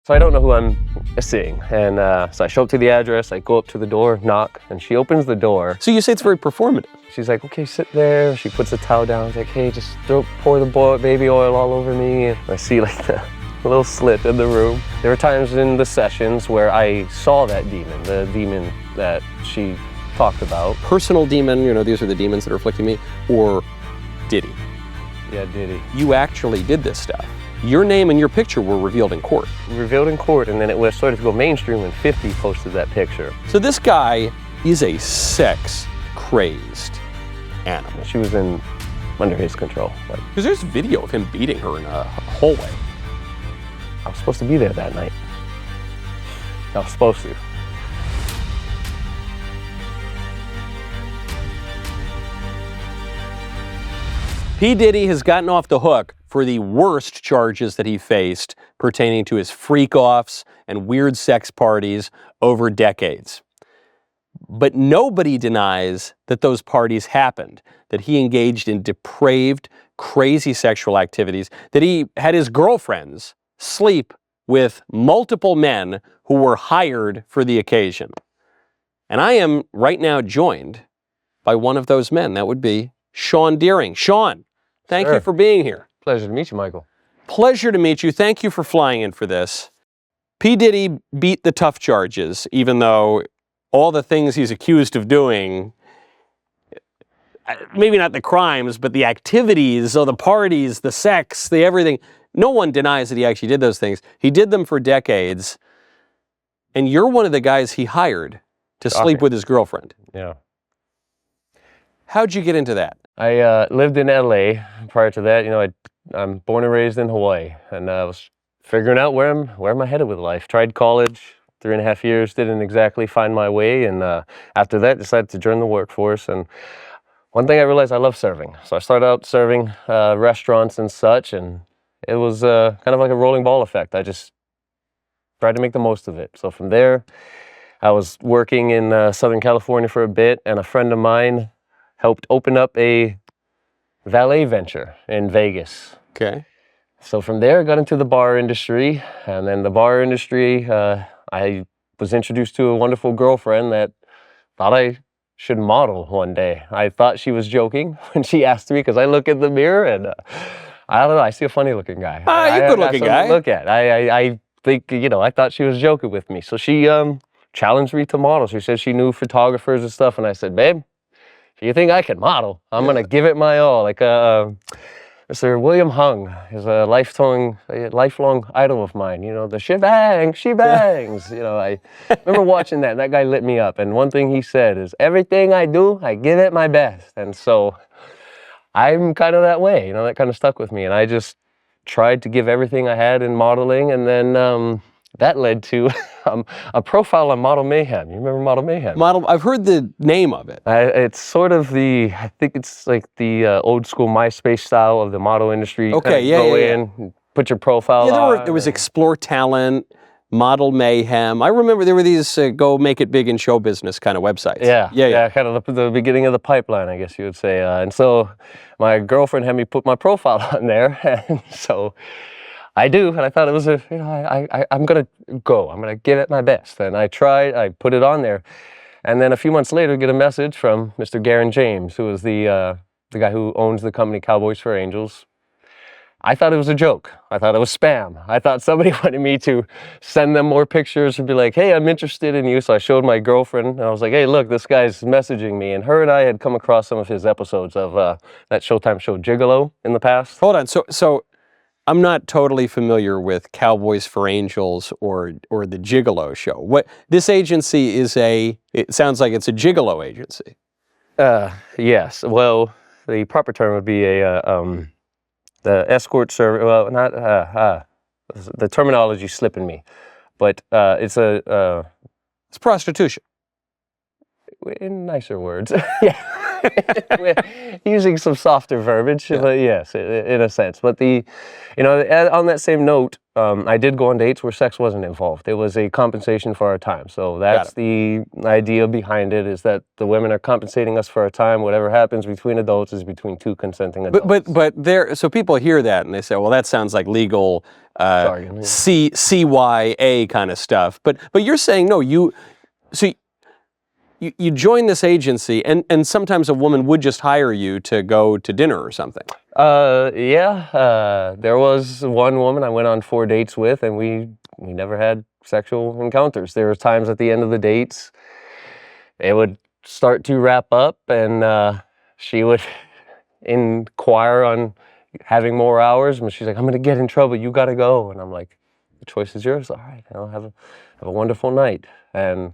So I don't know who I'm seeing. And so I show up to the address, I go up to the door, knock, and she opens the door. So you say it's very performative. She's like, okay, sit there. She puts the towel down. She's like, hey, just pour the baby oil all over me. And I see like the little slit in the room. There were times in the sessions where I saw that demon, the demon that she talked about. Personal demon, you know, these are the demons that are afflicting me, or Diddy. Yeah, Diddy. You actually did this stuff. Your name and your picture were revealed in court. Revealed in court, and then it was started to go mainstream when 50 posted that picture. So this guy is a sex-crazed animal. She was under his control. Because there's video of him beating her in a hallway. I was supposed to be there that night. I was supposed to. P. Diddy has gotten off the hook for the worst charges that he faced pertaining to his freak-offs and weird sex parties over decades. But nobody denies that those parties happened, that he engaged in depraved, crazy sexual activities, that he had his girlfriends sleep with multiple men who were hired for the occasion. And I am right now joined by one of those men. That would be Shawn Deering. Shawn, thank you for being here. Pleasure to meet you, Michael. Pleasure to meet you. Thank you for flying in for this. P. Diddy beat the tough charges, even though all the things he's accused of doing, maybe not the crimes, but the activities, the parties, the sex, the everything, no one denies that he actually did those things. He did them for decades, and you're one of the guys he hired to sleep with his girlfriend. Yeah. How'd you get into that? I lived in LA. Prior to that, you know, I'm born and raised in Hawaii, and I was figuring out where am I headed with life. Tried college, 3.5 years, didn't exactly find my way, and after that, decided to join the workforce. And one thing I realized, I love serving. So I started out serving restaurants and such, and it was kind of like a rolling ball effect. I just tried to make the most of it. So from there, I was working in Southern California for a bit, and a friend of mine helped open up a valet venture in Vegas. Okay. So from there, I got into the bar industry, and then the bar industry, I was introduced to a wonderful girlfriend that thought I should model one day. I thought she was joking when she asked me, because I look in the mirror and I don't know, I see a funny looking guy. You're a good looking guy. Look at. I think, you know, I thought she was joking with me. So she challenged me to model. She said she knew photographers and stuff, and I said, babe, if you think I can model, I'm gonna give it my all. Like Mr. William Hung is a lifelong idol of mine. You know, the she bangs. You know, I remember watching that. And that guy lit me up. And one thing he said is, everything I do, I give it my best. And so I'm kind of that way. You know, that kind of stuck with me. And I just tried to give everything I had in modeling, and then that led to a profile on Model Mayhem. You remember Model Mayhem? I've heard the name of it. It's sort of I think it's like the old school MySpace style of the model industry. Okay, yeah, Go in, put your profile on. There was Explore Talent, Model Mayhem. I remember there were these go make it big in show business kind of websites. Yeah, kind of the beginning of the pipeline, I guess you would say. And so my girlfriend had me put my profile on there, and so I do, and I thought it was I'm gonna go. I'm gonna give it my best, and I tried. I put it on there, and then a few months later, get a message from Mr. Garen James, who is the guy who owns the company Cowboys for Angels. I thought it was a joke. I thought it was spam. I thought somebody wanted me to send them more pictures and be like, hey, I'm interested in you. So I showed my girlfriend, and I was like, hey, look, this guy's messaging me. And her and I had come across some of his episodes of that Showtime show Gigolo in the past. Hold on. So I'm not totally familiar with Cowboys for Angels or the Gigolo show. What this agency is it sounds like it's a Gigolo agency. Yes. Well, the proper term would be the escort service. Well, not the terminology slipping me, but it's it's prostitution. In nicer words. Yeah. We're using some softer verbiage, but yes, in a sense. But on that same note, I did go on dates where sex wasn't involved. It was a compensation for our time. So that's the idea behind it, is that the women are compensating us for our time. Whatever happens between adults is between two consenting adults. So people hear that and they say, well, that sounds like legal Jargon, yeah. CYA kind of stuff. But you're saying no. You join this agency, and sometimes a woman would just hire you to go to dinner or something. There was one woman I went on 4 dates with, and we never had sexual encounters. There were times at the end of the dates, it would start to wrap up, and she would inquire on having more hours, but she's like, "I'm gonna get in trouble. You gotta go." And I'm like, "The choice is yours. All right, I'll have a wonderful night." And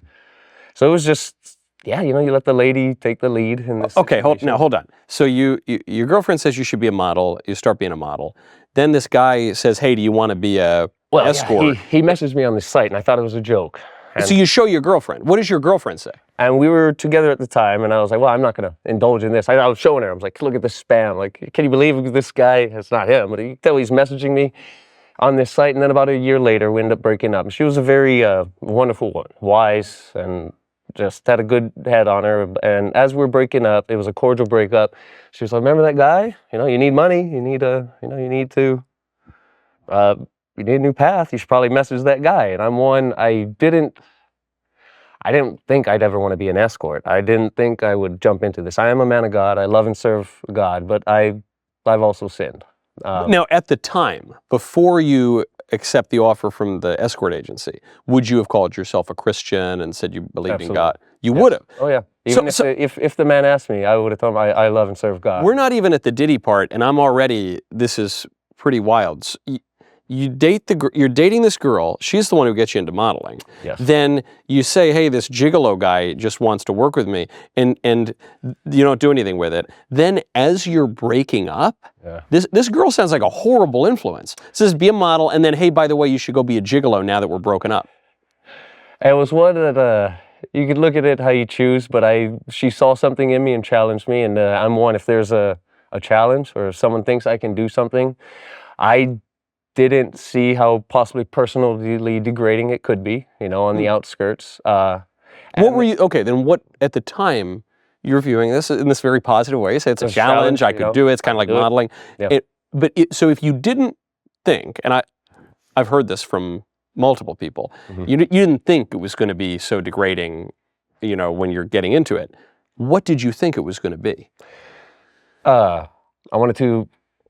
so it was just, you let the lady take the lead in this. Okay, hold on. So your girlfriend says you should be a model. You start being a model. Then this guy says, "Hey, do you want to be a escort?" He messaged me on the site, and I thought it was a joke. So you show your girlfriend. What does your girlfriend say? And we were together at the time, and I was like, well, I'm not going to indulge in this. I was showing her. I was like, look at this spam. Like, can you believe this guy? It's not him, but you can tell he's messaging me on this site. And then about a year later, we ended up breaking up. And she was a very wonderful woman, wise, and just had a good head on her. And as we were breaking up, it was a cordial breakup. She was like, remember that guy? You need money. You need you need a new path. You should probably message that guy. And I'm one, I didn't think I'd ever want to be an escort. I didn't think I would jump into this. I am a man of God. I love and serve God, but I've also sinned. Now, at the time, before you accept the offer from the escort agency, would you have called yourself a Christian and said you believed in God? You would have. Oh yeah. Even if the man asked me, I would have told him I love and serve God. We're not even at the Diddy part, and this is pretty wild. So you're dating this girl. She's the one who gets you into modeling. Yes. Then you say, hey, this gigolo guy just wants to work with me, and you don't do anything with it. Then as you're breaking up, this girl sounds like a horrible influence. Says be a model, and then, hey, by the way, you should go be a gigolo now that we're broken up. It was one that you could look at it how you choose, but she saw something in me and challenged me, and I'm one, if there's a challenge or if someone thinks I can do something, I didn't see how possibly personally degrading it could be, on the outskirts. What were you, okay, then what, at the time, you're viewing this in this very positive way, you say it's a challenge, I could do it, it's kind of like modeling. Yeah. So if you didn't think, and I've heard this from multiple people, you didn't think it was going to be so degrading, when you're getting into it. What did you think it was going to be? I wanted to,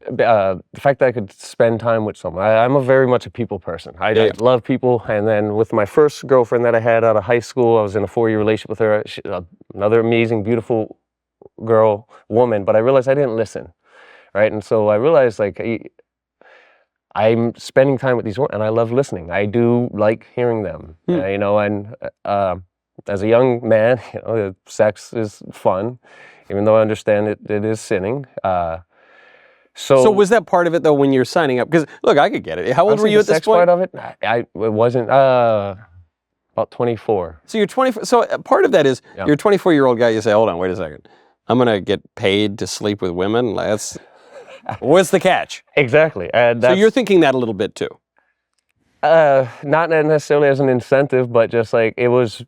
the fact that I could spend time with someone. I'm very much a people person. I love people, and then with my first girlfriend that I had out of high school, I was in a 4-year relationship with her. Another amazing, beautiful woman, but I realized I didn't listen, right? And so I realized, I'm spending time with these women, and I love listening. I do like hearing them, and as a young man, sex is fun, even though I understand it is sinning. So was that part of it, though, when you're signing up? Because, look, I could get it. How old were you at this sex point? Part of it? It wasn't, about 24. So you're 24. So part of that is, you're a 24-year-old guy, you say, hold on, wait a second. I'm going to get paid to sleep with women? What's the catch? Exactly. And so you're thinking that a little bit, too? Not necessarily as an incentive, but just it was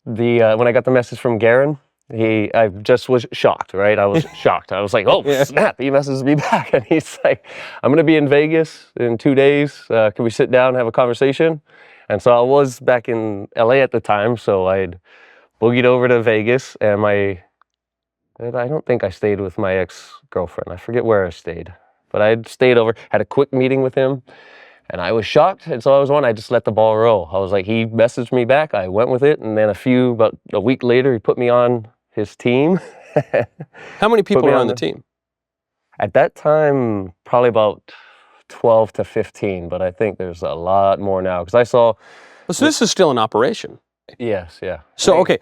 when I got the message from Garen, I just was shocked, right? I was shocked. I was like, oh, snap, he messages me back. And he's like, I'm going to be in Vegas in 2 days. Can we sit down and have a conversation? And so I was back in LA at the time, so I'd boogied over to Vegas, and I don't think I stayed with my ex-girlfriend. I forget where I stayed. But I'd stayed over, had a quick meeting with him, and I was shocked. And so I just let the ball roll. I was like, he messaged me back, I went with it, and then about a week later, he put me on his team. How many people were on the team? At that time, probably about 12 to 15, but I think there's a lot more now, because I saw... So this is still an operation? Yes, yeah. So, okay,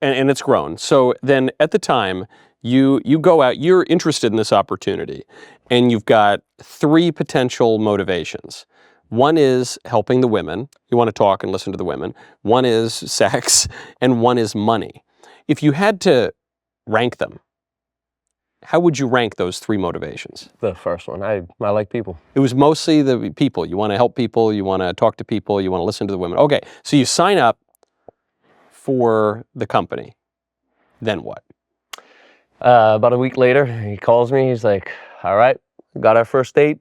and it's grown. So then at the time, you go out, you're interested in this opportunity, and you've got 3 potential motivations. One is helping the women. You want to talk and listen to the women. One is sex, and one is money. If you had to rank them, How would you rank those three motivations? The first one, I like people. It was mostly the people. You want to help people, you want to talk to people, you want to listen to the women. Okay, so you sign up for the company. Then what? About a week later, he calls me. He's like, all right, got our first date.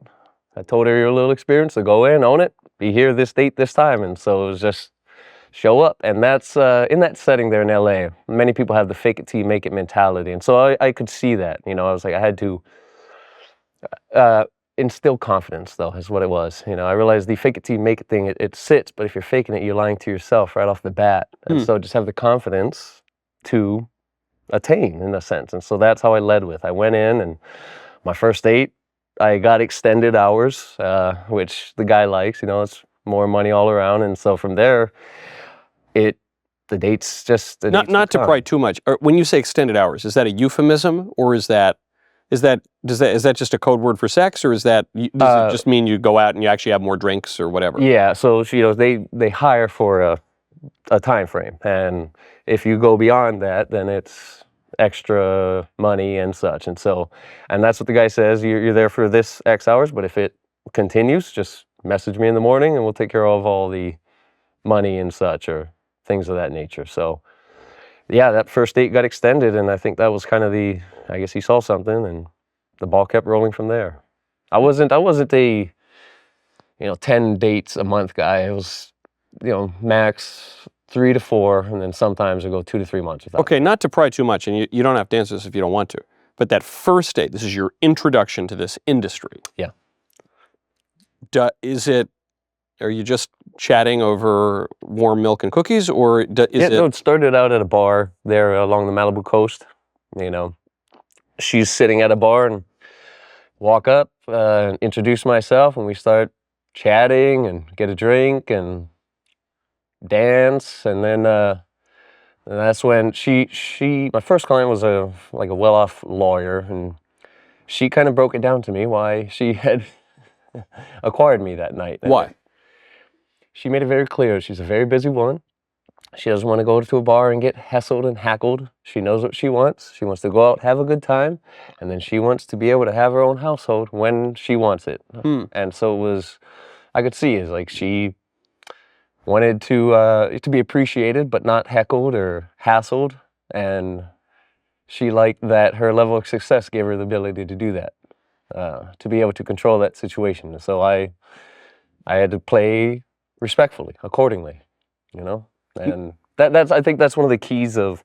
I told her you're a little experienced, so go in, own it, be here this date, this time. And so it was just show up. And that's, in that setting there in LA, many people have the fake it till you make it mentality. And so I could see that, you know, I was like, I had to instill confidence though, is what it was. You know, I realized the fake it till you make it thing, it sits, but if you're faking it, you're lying to yourself right off the bat. And so just have the confidence to attain in a sense. And so that's how I led with. I went in and my first date, I got extended hours, which the guy likes, you know, it's more money all around. And so from there, the dates just... Not to pry too much. When you say extended hours, is that a euphemism or is that just a code word for sex, or does it just mean you go out and you actually have more drinks or whatever? Yeah, so you know, they hire for a time frame, and if you go beyond that, then it's extra money and such. And so, and that's what the guy says, you're there for this X hours, but if it continues, just message me in the morning and we'll take care of all the money and such, or things of that nature. So yeah, that first date got extended, and I think that was kind of I guess he saw something, and the ball kept rolling from there. I wasn't a, 10 dates a month guy. It was, max 3 to 4, and then sometimes I go 2 to 3 months without. Okay, not to pry too much, and you don't have to answer this if you don't want to, but that first date, this is your introduction to this industry. Yeah. Are you just chatting over warm milk and cookies, or it started out at a bar there along the Malibu coast. She's sitting at a bar, and walk up, introduce myself, and we start chatting and get a drink and dance. And then that's when my first client was a well-off lawyer, and she kind of broke it down to me why she had acquired me that night. Why? She made it very clear she's a very busy woman. She doesn't want to go to a bar and get hustled and hackled. She knows what she wants. She wants to go out, have a good time, and then she wants to be able to have her own household when she wants it. And so I could see it's like she wanted to be appreciated, but not heckled or hassled. And she liked that her level of success gave her the ability to do that, to be able to control that situation. And so I had to play respectfully, accordingly, And I think that's one of the keys of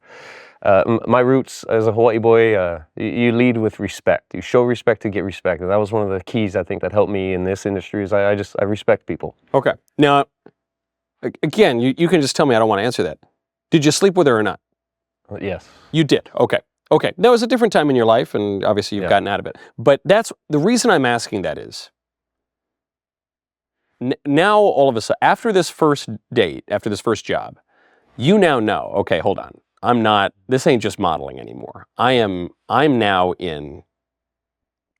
my roots as a Hawaii boy. You lead with respect. You show respect to get respect, and that was one of the keys I think that helped me in this industry. Is I respect people. Okay. Now, again, you can just tell me. I don't want to answer that. Did you sleep with her or not? Yes. You did. Okay. Okay. That was a different time in your life, and obviously you've gotten out of it. But that's the reason I'm asking that is. Now, all of a sudden, after this first date, after this first job, you now know, okay, hold on. This ain't just modeling anymore. I'm now in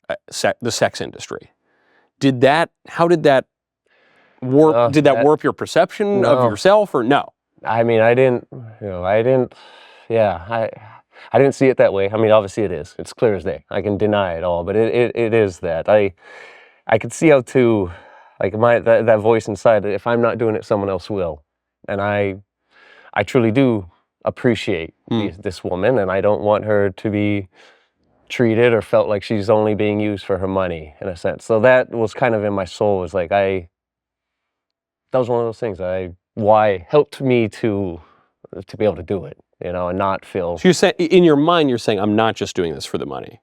the sex industry. How did that warp, warp your perception of yourself, or no? I mean, I didn't see it that way. I mean, obviously it is. It's clear as day. I can deny it all, but it is that. I could see how to, that voice inside, if I'm not doing it, someone else will. And I truly do appreciate this woman, and I don't want her to be treated or felt like she's only being used for her money, in a sense. So that was kind of in my soul, was like, that was one of those things why helped me to be able to do it, and not feel. So you're saying, in your mind, you're saying, I'm not just doing this for the money.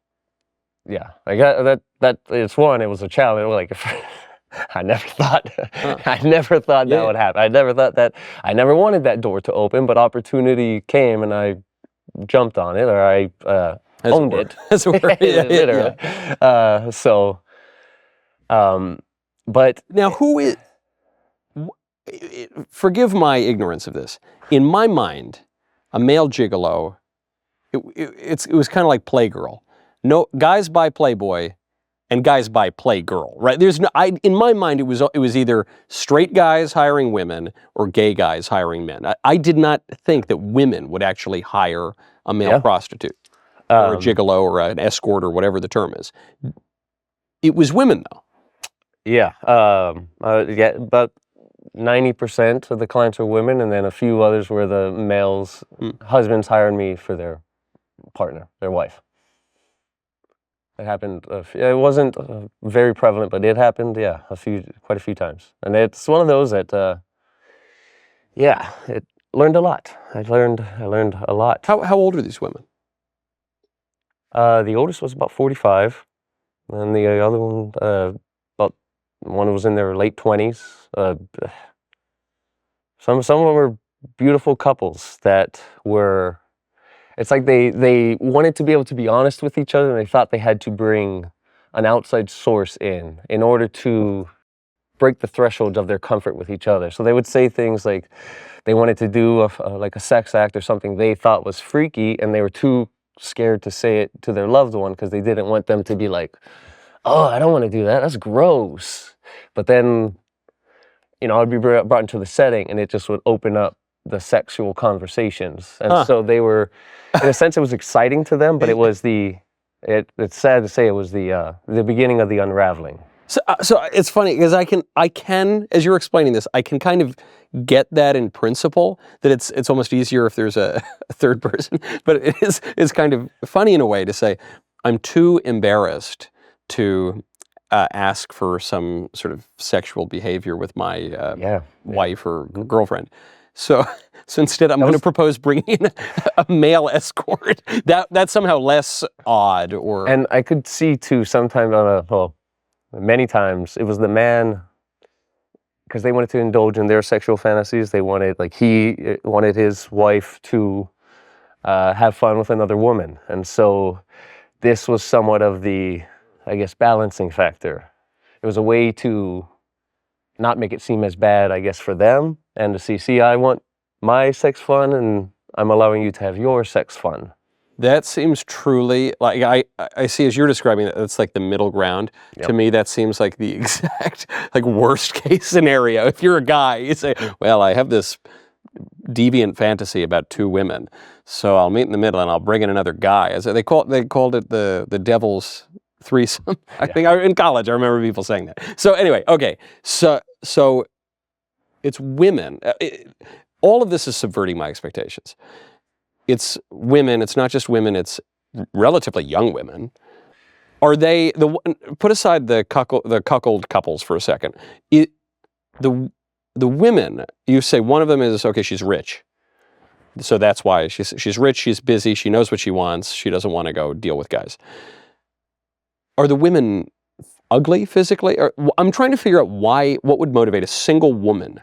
Yeah, that it's one, it was a challenge, like, I never thought that would happen. I never wanted that door to open, but opportunity came and I jumped on it, or I owned it. As it were. Literally. But now forgive my ignorance of this. In my mind, a male gigolo, it was kind of like Playgirl. No, guys buy Playboy, and guys buy Playgirl, right? In my mind, it was either straight guys hiring women or gay guys hiring men. I did not think that women would actually hire a male prostitute. or a gigolo or an escort or whatever the term is. It was women, though. Yeah, yeah, about 90% of the clients are women, and then a few others were the males. Husbands hired me for their partner, their wife. It happened. It wasn't very prevalent, but it happened. Yeah, quite a few times, and it's one of those that, yeah, it learned a lot. I learned a lot. How old are these women? The oldest was about 45, and the other one, about one was in their late 20s. Some of them were beautiful couples that were. It's like they wanted to be able to be honest with each other, and they thought they had to bring an outside source in order to break the thresholds of their comfort with each other. So they would say things like they wanted to do like a sex act or something they thought was freaky, and they were too scared to say it to their loved one because they didn't want them to be like, "Oh, I don't want to do that. That's gross." But then, I'd be brought into the setting, and it just would open up the sexual conversations. And so they were, in a sense, it was exciting to them, but it was it's sad to say it was the beginning of the unraveling. So it's funny because I can, as you're explaining this, I can kind of get that in principle, that it's almost easier if there's a third person, but it's kind of funny in a way to say, I'm too embarrassed to ask for some sort of sexual behavior with my wife or girlfriend. So instead, I'm going to propose bringing in a male escort. That's somehow less odd, or. And I could see too sometimes many times it was the man, because they wanted to indulge in their sexual fantasies. They wanted, he wanted his wife to have fun with another woman, and so this was somewhat of the, I guess, balancing factor. It was a way to not make it seem as bad, I guess, for them, and to see, I want my sex fun, and I'm allowing you to have your sex fun. That seems truly, like, I see as you're describing it, it's like the middle ground. Yep. To me, that seems like the exact, worst case scenario. If you're a guy, you say, well, I have this deviant fantasy about two women, so I'll meet in the middle and I'll bring in another guy. They called it the devil's threesome. I think in college I remember people saying that. So anyway, okay, so it's women. All of this is subverting my expectations. It's women. It's not just women. It's relatively young women. Are they put aside the cuckold couples for a second? The women, you say one of them is, okay, she's rich, so that's why she's rich. She's busy. She knows what she wants. She doesn't want to go deal with guys. Are the women ugly physically? I'm trying to figure out what would motivate a single woman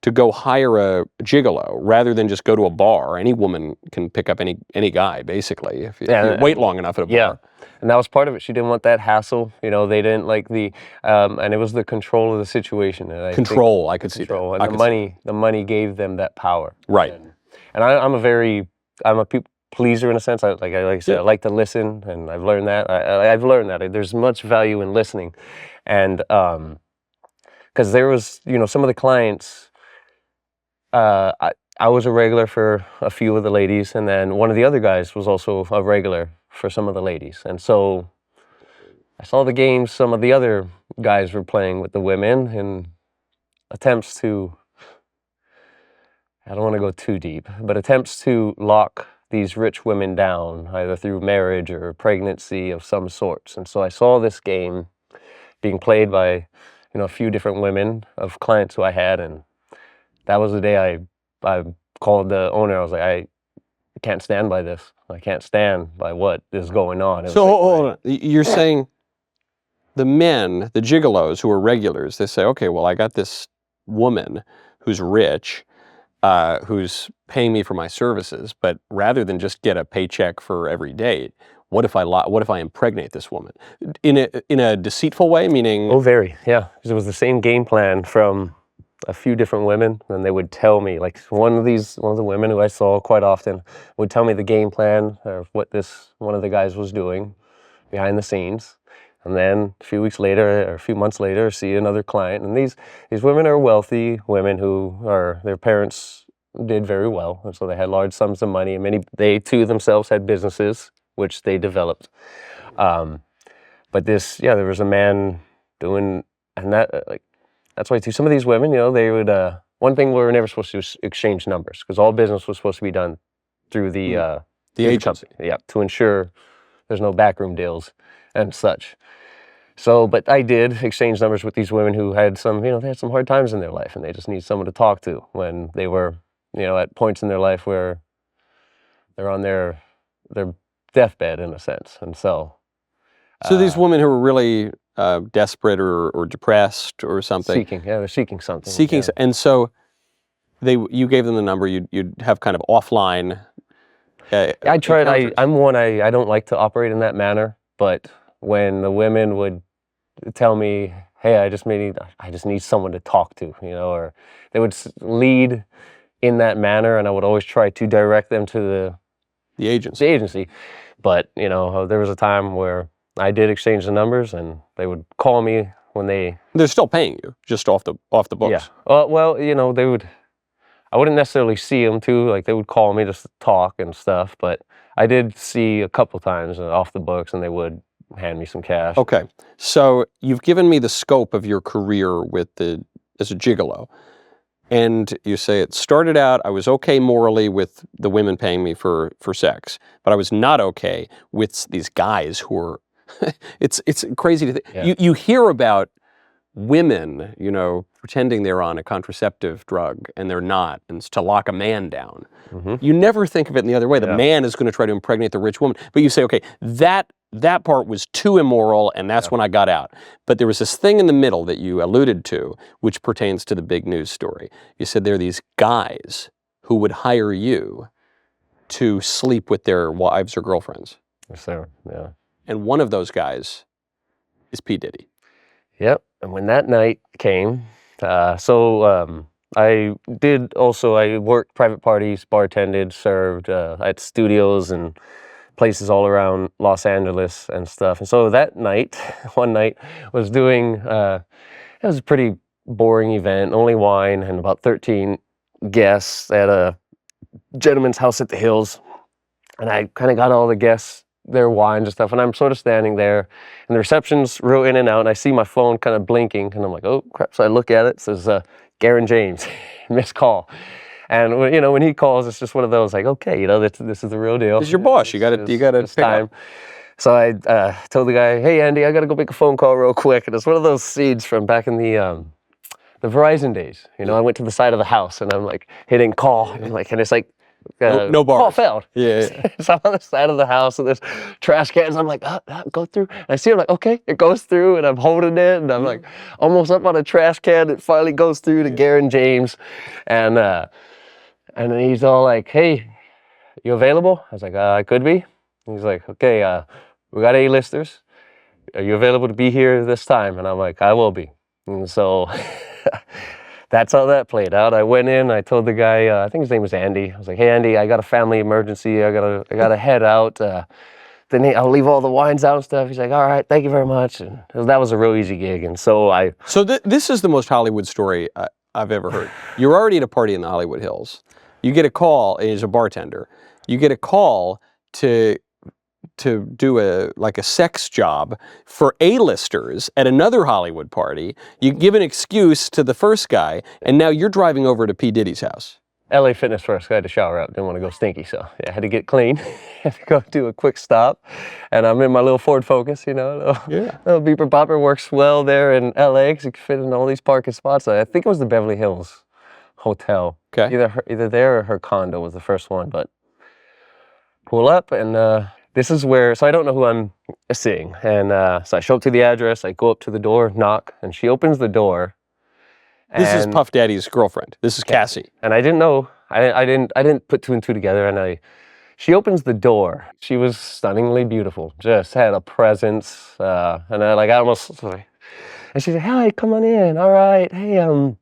to go hire a gigolo rather than just go to a bar. Any woman can pick up any guy, basically, if you wait long enough at a bar. Yeah, and that was part of it. She didn't want that hassle. They didn't like and it was the control of the situation. And I could see that. And the money gave them that power. Right. And I'm a people pleaser in a sense. Like I said, I like to listen, and I've learned that. I've learned that there's much value in listening, and because there was, some of the clients. I was a regular for a few of the ladies, and then one of the other guys was also a regular for some of the ladies. And so I saw the games some of the other guys were playing with the women in attempts to, I don't want to go too deep, but attempts to lock these rich women down, either through marriage or pregnancy of some sorts. And so I saw this game being played by, a few different women of clients who I had, and that was the day I called the owner. I was like, I can't stand by this. I can't stand by what is going on. So hold on. You're saying the men, the gigolos who are regulars, they say, okay, well, I got this woman who's rich, who's paying me for my services, but rather than just get a paycheck for every date, what if I impregnate this woman in a deceitful way? Meaning, oh, very, yeah. Because it was the same game plan from a few different women, and they would tell me, like one of the women who I saw quite often would tell me the game plan of what one of the guys was doing behind the scenes. And then a few weeks later or a few months later, see another client. And these women are wealthy women who their parents did very well, and so they had large sums of money, and they too themselves had businesses which they developed. But this, yeah, there was a man doing, and that, that's why too, some of these women, they would, one thing we were never supposed to do is exchange numbers, because all business was supposed to be done through the agency. company, yeah, to ensure there's no backroom deals and such. So, but I did exchange numbers with these women who had some, they had some hard times in their life, and they just need someone to talk to when they were, at points in their life where they're on their deathbed in a sense. And so these women who were really desperate or depressed or something. they're seeking something. And so you gave them the number. You'd have kind of offline. I tried. I don't like to operate in that manner, but when the women would tell me, "Hey, I just need someone to talk to," or they would lead in that manner, and I would always try to direct them to the agency. The agency. But there was a time where I did exchange the numbers, and they would call me when they're still paying you just off the books. Yeah. Well, they would. I wouldn't necessarily see them too. Like they would call me just to talk and stuff. But I did see a couple times off the books, and they would hand me some cash. Okay, so you've given me the scope of your career as a gigolo, and you say it started out, I was okay morally with the women paying me for sex, but I was not okay with these guys who were. It's crazy to think. Yeah. You hear about women, pretending they're on a contraceptive drug and they're not, and it's to lock a man down. Mm-hmm. You never think of it in the other way. The man is going to try to impregnate the rich woman, but you say, okay, that part was too immoral, and that's when I got out. But there was this thing in the middle that you alluded to, which pertains to the big news story. You said there are these guys who would hire you to sleep with their wives or girlfriends. Yes, sir. Yeah. And one of those guys is P. Diddy. Yep. And when that night came, I worked private parties, bartended, served at studios and places all around Los Angeles and stuff. And so that night, one night, was doing, it was a pretty boring event, only wine and about 13 guests at a gentleman's house at the Hills. And I kind of got all the guests their wines and stuff, and I'm sort of standing there, and the reception's real in and out, and I see my phone kind of blinking, and I'm like, oh crap, so I look at it, it says, Garen James, missed call. And when he calls, it's just one of those like, okay, this is the real deal. This is your boss, you got to pick time. Up. So I told the guy, hey Andy, I got to go make a phone call real quick, and it's one of those scenes from back in the Verizon days. I went to the side of the house, and I'm like hitting call, and it's like, no bars. Call failed. Yeah. So I'm on the side of the house and there's trash cans. I'm like, go through. And I see it, like, okay, it goes through, and I'm holding it, and I'm like almost up on a trash can. It finally goes through to Garen James, and then he's all like, hey, you available? I was like, I could be. And he's like, okay, we got A-listers. Are you available to be here this time? And I'm like, I will be. And so that's how that played out. I went in, I told the guy, I think his name was Andy. I was like, hey Andy, I got a family emergency. I gotta head out. Then I'll leave all the wines out and stuff. He's like, all right, thank you very much. And that was a real easy gig. And so this is the most Hollywood story I've ever heard. You're already at a party in the Hollywood Hills. You get a call, and he's a bartender. You get a call to do a sex job for A-listers at another Hollywood party. You give an excuse to the first guy, and now you're driving over to P. Diddy's house. LA Fitness first. I had to shower out. Didn't want to go stinky, so I had to get clean. Had to go do a quick stop, and I'm in my little Ford Focus. Little beeper bopper works well there in LA because you can fit in all these parking spots. I think it was the Beverly Hills Hotel. Okay. Either there or her condo was the first one, but pull up and. This is where, so I don't know who I'm seeing. And so I show up to the address, I go up to the door, knock, and she opens the door. This is Puff Daddy's girlfriend. This is Cassie. And I didn't know, I didn't put two and two together, and she opens the door. She was stunningly beautiful, just had a presence, and I almost, and she said, hi, come on in, all right, hey,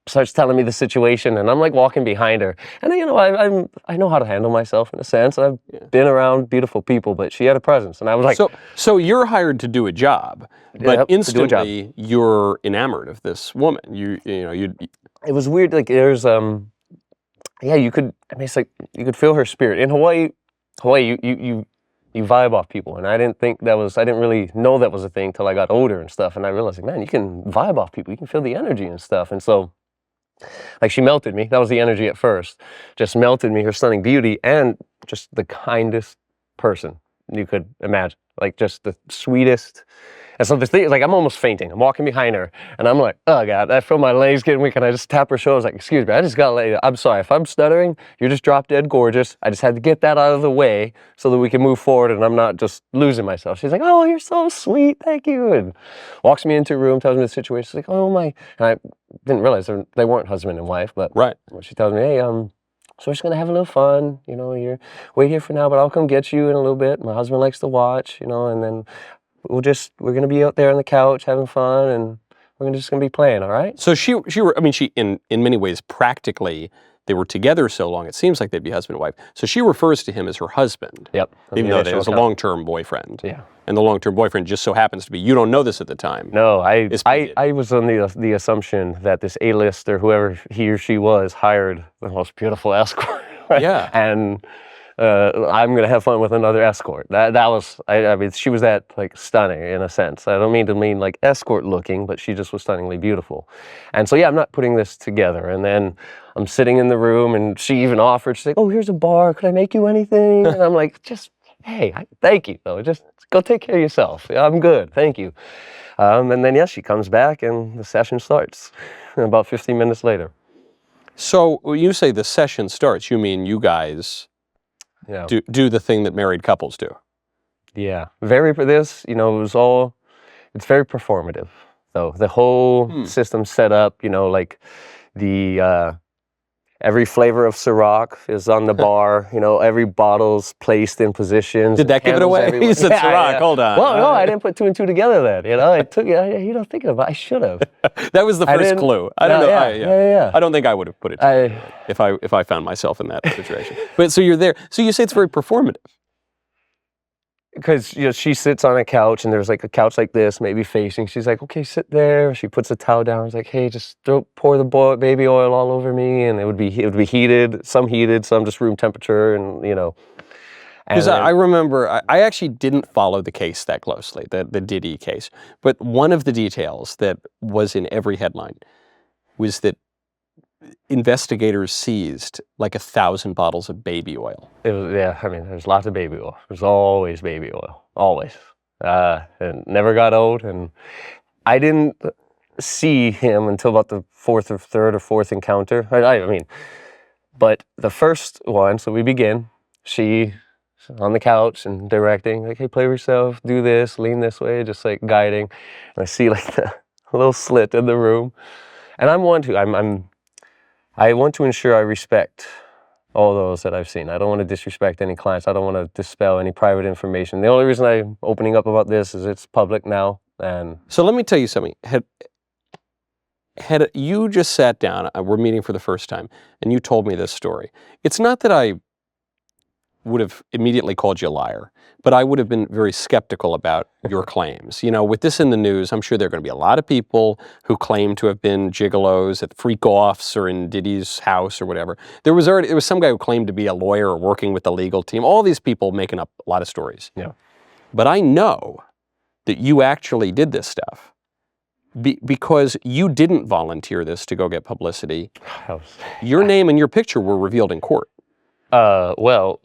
starts telling me the situation, and I'm like walking behind her, and I know how to handle myself in a sense. I've been around beautiful people, but she had a presence, and I was like, so you're hired to do a job, but instantly you're enamored of this woman. It was weird. Like there's you could. I mean, it's like you could feel her spirit in Hawaii. You you vibe off people. And I didn't really know that was a thing till I got older and stuff. And I realized, like, man, you can vibe off people. You can feel the energy and stuff. And so, like, she melted me. That was the energy at first. Just melted me, her stunning beauty, and just the kindest person you could imagine. Like, just the sweetest. And so the thing is, like, I'm almost fainting. I'm walking behind her, and I'm like, oh, God, I feel my legs getting weak, and I just tap her shoulder. I was like, excuse me, I just got to let you, I'm sorry. If I'm stuttering, you're just drop dead gorgeous. I just had to get that out of the way so that we can move forward, and I'm not just losing myself. She's like, oh, you're so sweet, thank you. And walks me into a room, tells me the situation. She's like, oh, my. And I didn't realize they weren't husband and wife, but Right. she tells me, hey, so we're just gonna have a little fun, you know, you're wait here for now, but I'll come get you in a little bit. My husband likes to watch, you know, and then we're gonna be out there on the couch having fun, and we're just gonna be playing, all right? So she in many ways, practically, they were together so long, it seems like they'd be husband and wife. So she refers to him as her husband. Yep. Even though there was a long-term boyfriend. Yeah. And the long-term boyfriend just so happens to be, you don't know this at the time. No, I was on the assumption that this A-lister, whoever he or she was, hired the most beautiful escort. Yeah. And I'm gonna have fun with another escort. That was, I mean, she was that, like, stunning in a sense. I don't mean like escort looking, but she just was stunningly beautiful. And so, yeah, I'm not putting this together. And then I'm sitting in the room, and she even offered, she's like, oh, here's a bar, could I make you anything? And I'm like, thank you, though, just go take care of yourself. Yeah, I'm good, thank you. And then, yeah, she comes back, and the session starts about 15 minutes later. So when you say the session starts, you mean you guys do the thing that married couples do? Yeah, it's very performative. So the whole system set up, you know, like the every flavor of Ciroc is on the bar, you know, every bottle's placed in positions. Did that give it away? You said Ciroc, hold on. Well, no, I didn't put two and two together then, you know, thinking about it, I should have. That was the first clue. I don't know. Yeah. I don't think I would have put it together if I found myself in that situation. But so you're there. So you say it's very performative. Because, you know, she sits on a couch, and there's like a couch like this, maybe facing. She's like, okay, sit there. She puts a towel down. It's like, hey, just pour the baby oil all over me, and it would be heated, some just room temperature, and, you know. Because I remember, I actually didn't follow the case that closely, the Diddy case. But one of the details that was in every headline was that investigators seized like 1,000 bottles of baby oil. I mean, there's lots of baby oil. There's always baby oil, always. And never got old. And I didn't see him until about the third or fourth encounter. I mean, but the first one, so we begin, she's on the couch and directing, like, hey, play with yourself, do this, lean this way, just like guiding. And I see like the little slit in the room. And I want to ensure I respect all those that I've seen. I don't want to disrespect any clients. I don't want to dispel any private information. The only reason I'm opening up about this is it's public now. And so let me tell you something. Had you just sat down, we're meeting for the first time, and you told me this story. It's not that I would have immediately called you a liar, but I would have been very skeptical about your claims. You know, with this in the news, I'm sure there are going to be a lot of people who claim to have been gigolos at freak-offs or in Diddy's house or whatever. There was some guy who claimed to be a lawyer or working with the legal team. All these people making up a lot of stories. Yeah. But I know that you actually did this stuff because you didn't volunteer this to go get publicity. Your name and your picture were revealed in court. Revealed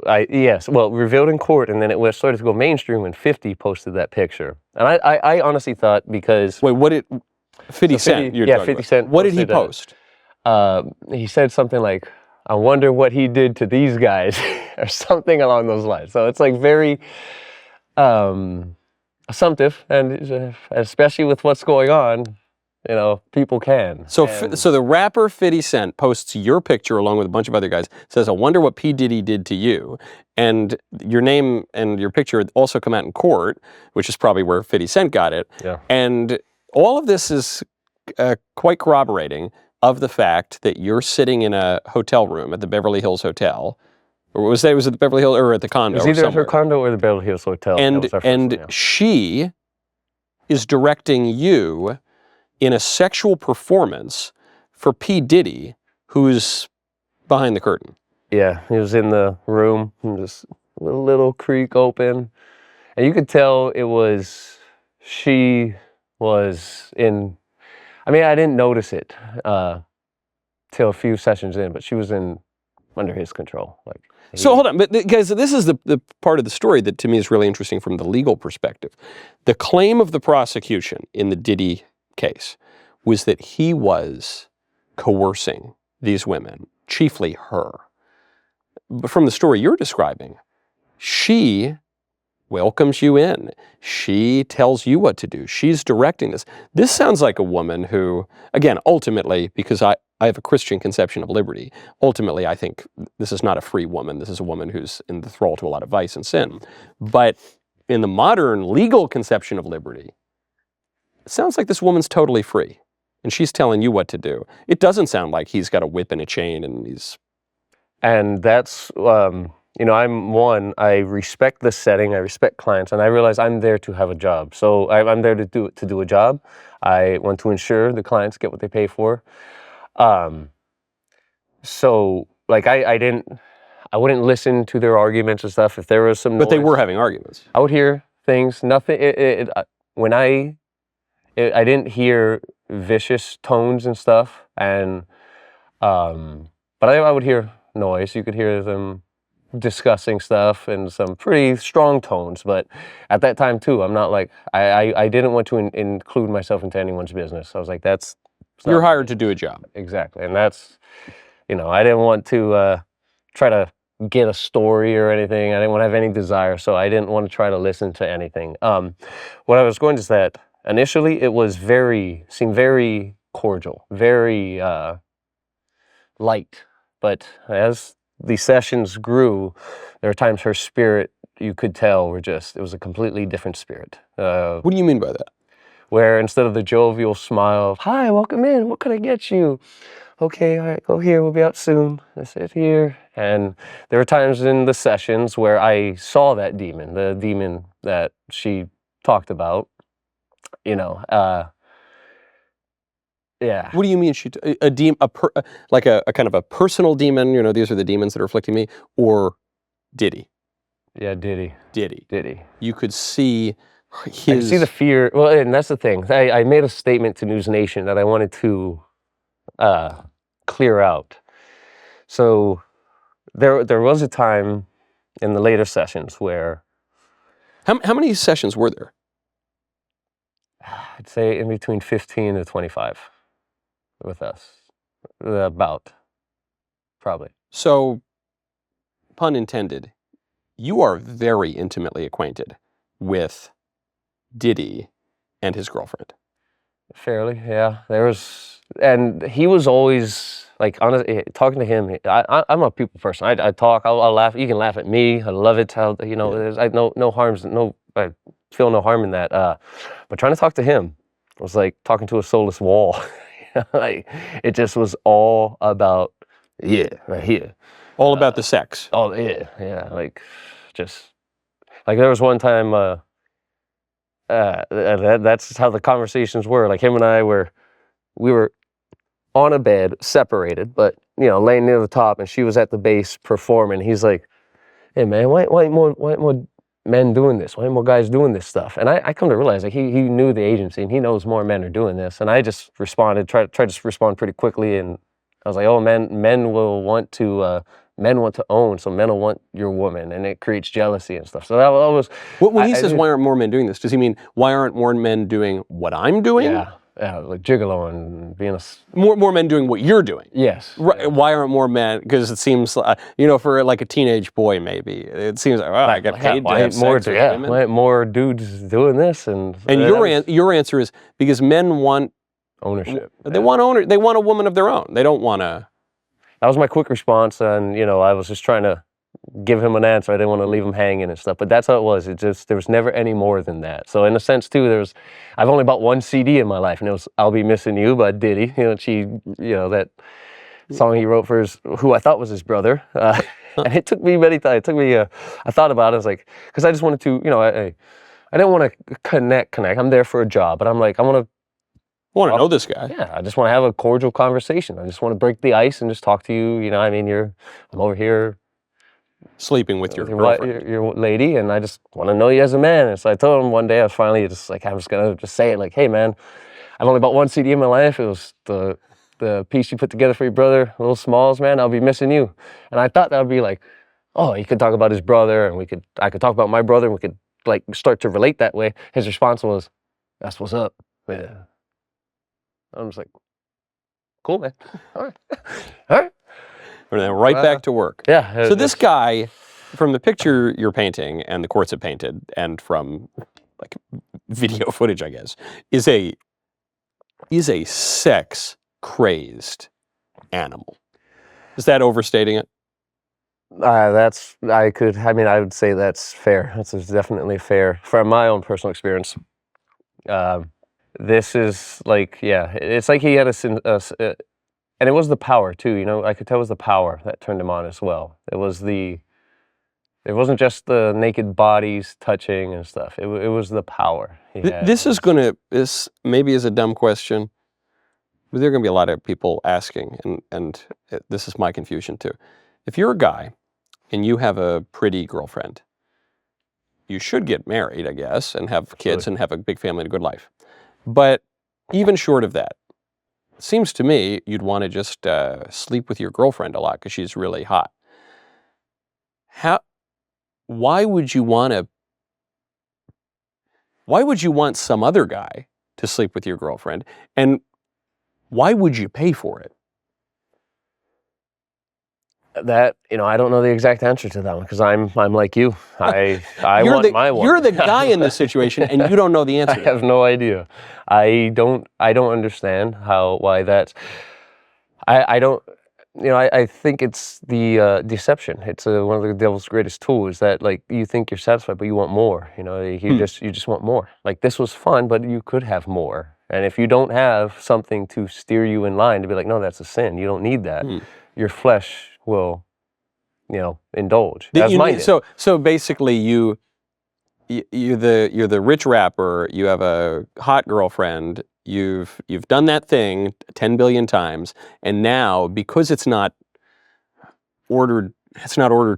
in court, and then it started to go mainstream when 50 posted that picture. And I honestly thought, because... Wait, what did... 50 Cent? 50 Cent. What did he post? He said something like, I wonder what he did to these guys, or something along those lines. So it's like very assumptive, and especially with what's going on, you know, people can. So the rapper 50 Cent posts your picture along with a bunch of other guys, says, I wonder what P. Diddy did to you. And your name and your picture also come out in court, which is probably where 50 Cent got it. Yeah. And all of this is quite corroborating of the fact that you're sitting in a hotel room at the Beverly Hills Hotel. Or was it the Beverly Hills or at the condo? It was either at her condo or the Beverly Hills Hotel. And she is directing you in a sexual performance for P. Diddy, who's behind the curtain. Yeah, he was in the room, just little creak open, and you could tell she was in. I mean, I didn't notice it till a few sessions in, but she was under his control. Like, So hold on, but guys, this is the part of the story that to me is really interesting from the legal perspective. The claim of the prosecution in the Diddy case was that he was coercing these women, chiefly her. But from the story you're describing, she welcomes you in. She tells you what to do. She's directing this. This sounds like a woman who, again, ultimately, because I have a Christian conception of liberty, ultimately I think this is not a free woman. This is a woman who's in the thrall to a lot of vice and sin. But in the modern legal conception of liberty, it sounds like this woman's totally free. And she's telling you what to do. It doesn't sound like he's got a whip and a chain and he's... And that's, I respect the setting, I respect clients, and I realize I'm there to have a job. So I'm there to do a job. I want to ensure the clients get what they pay for. So like I wouldn't listen to their arguments and stuff if there was some noise. But they were having arguments. I would hear things. Nothing. I didn't hear vicious tones and stuff, and but I would hear noise. You could hear them discussing stuff and some pretty strong tones. But at that time too, I'm not like I didn't want to include myself into anyone's business. I was like, you're hired to do a job. Exactly, and that's I didn't want to try to get a story or anything. I didn't want to have any desire, so I didn't want to try to listen to anything. What I was going to say, that initially it was seemed very cordial, very light. But as the sessions grew, there were times her spirit, you could tell, it was a completely different spirit. What do you mean by that? Where instead of the jovial smile of, "Hi, welcome in, what can I get you?" "Okay, all right, go here, we'll be out soon." I sit here. And there were times in the sessions where I saw that demon, the demon that she talked about, yeah. What do you mean like a kind of a personal demon, these are the demons that are afflicting me, or Diddy? Yeah, Diddy. Diddy. You could see his... I could see the fear. Well, and that's the thing. I made a statement to News Nation that I wanted to clear out. So there was a time in the later sessions where... How many sessions were there? I'd say in between 15 to 25 with us. About, probably. So, pun intended, you are very intimately acquainted with Diddy and his girlfriend. Fairly, yeah. And he was always, like, honestly, talking to him, I'm a people person. I talk, I'll laugh. You can laugh at me. I love it. How, there's no harms, I feel no harm in that. But trying to talk to him was like talking to a soulless wall. Like, it just was all about, right here. All about the sex. Oh, yeah. Like, just, like, there was one time, that's how the conversations were. Like, him and I we were on a bed, separated, but laying near the top, and she was at the base performing. He's like, "Hey man, why ain't more men doing this? Why ain't more guys doing this stuff?" And I come to realize, like, he knew the agency and he knows more men are doing this. And I just responded, tried to respond pretty quickly, and I was like, "Oh, men will want to own, so men will want your woman, and it creates jealousy and stuff." So that was... When he says, "Why aren't more men doing this?" does he mean, why aren't more men doing what I'm doing? Yeah, like gigolo and being a... More men doing what you're doing. Yes. Right. Yeah. Why aren't more men? Because it seems, for like a teenage boy, maybe it seems like, I get paid to have sex with women. Why aren't more dudes doing this? And your answer is because men want ownership. They want They want a woman of their own. They don't want to... That was my quick response, and I was just trying to give him an answer. I didn't want to leave him hanging and stuff, but that's how it was. There was never any more than that. So in a sense too, I've only bought one CD in my life, and it was "I'll Be Missing You" by Diddy. That song he wrote for who I thought was his brother. And it took me many times. I thought about it. I was like, because I just wanted to, I didn't want to connect. I'm there for a job, but I'm like, I want to know this guy. Yeah, I just want to have a cordial conversation. I just want to break the ice and just talk to you. I'm over here sleeping with your your, girlfriend. your lady, and I just want to know you as a man. And so I told him one day, I was finally just like, I'm just gonna just say it, like, hey man, I've only bought one CD in my life. It was the piece you put together for your brother, Little Smalls, man. I'll be missing you. And I thought that would be like, oh, he could talk about his brother, and I could talk about my brother, and we could like start to relate that way. His response was, that's what's up. Yeah. I'm just like, cool, man. All right. All right. And then right back to work. Yeah. So this guy, from the picture you're painting and the courts have painted, and from like video footage, I guess, is a sex crazed animal. Is that overstating it? I would say that's fair. That's definitely fair from my own personal experience. This is like, yeah, it's like he had and it was the power too, you know, I could tell it was the power that turned him on as well. It wasn't just the naked bodies touching and stuff. It was the power he had. This maybe is a dumb question, but there are going to be a lot of people asking, and this is my confusion too. If you're a guy and you have a pretty girlfriend, you should get married, I guess, and have kids and have a big family and a good life. But even short of that, it seems to me you'd want to just sleep with your girlfriend a lot because she's really hot. Why would you want some other guy to sleep with your girlfriend, and why would you pay for it? That, you know, I don't know the exact answer to that one because I'm like you. I want my one. You're the guy in this situation, and you don't know the answer. I have no idea. I don't understand why that's. I don't. You know, I think it's the deception. It's one of the devil's greatest tools. That like you think you're satisfied, but you want more. You know, you just want more. Like this was fun, but you could have more. And if you don't have something to steer you in line to be like, no, that's a sin. You don't need that. Your flesh will, you know, indulge. As mine did. So basically, you're the rich rapper. You have a hot girlfriend. You've done that thing 10 billion times, and now because it's not ordered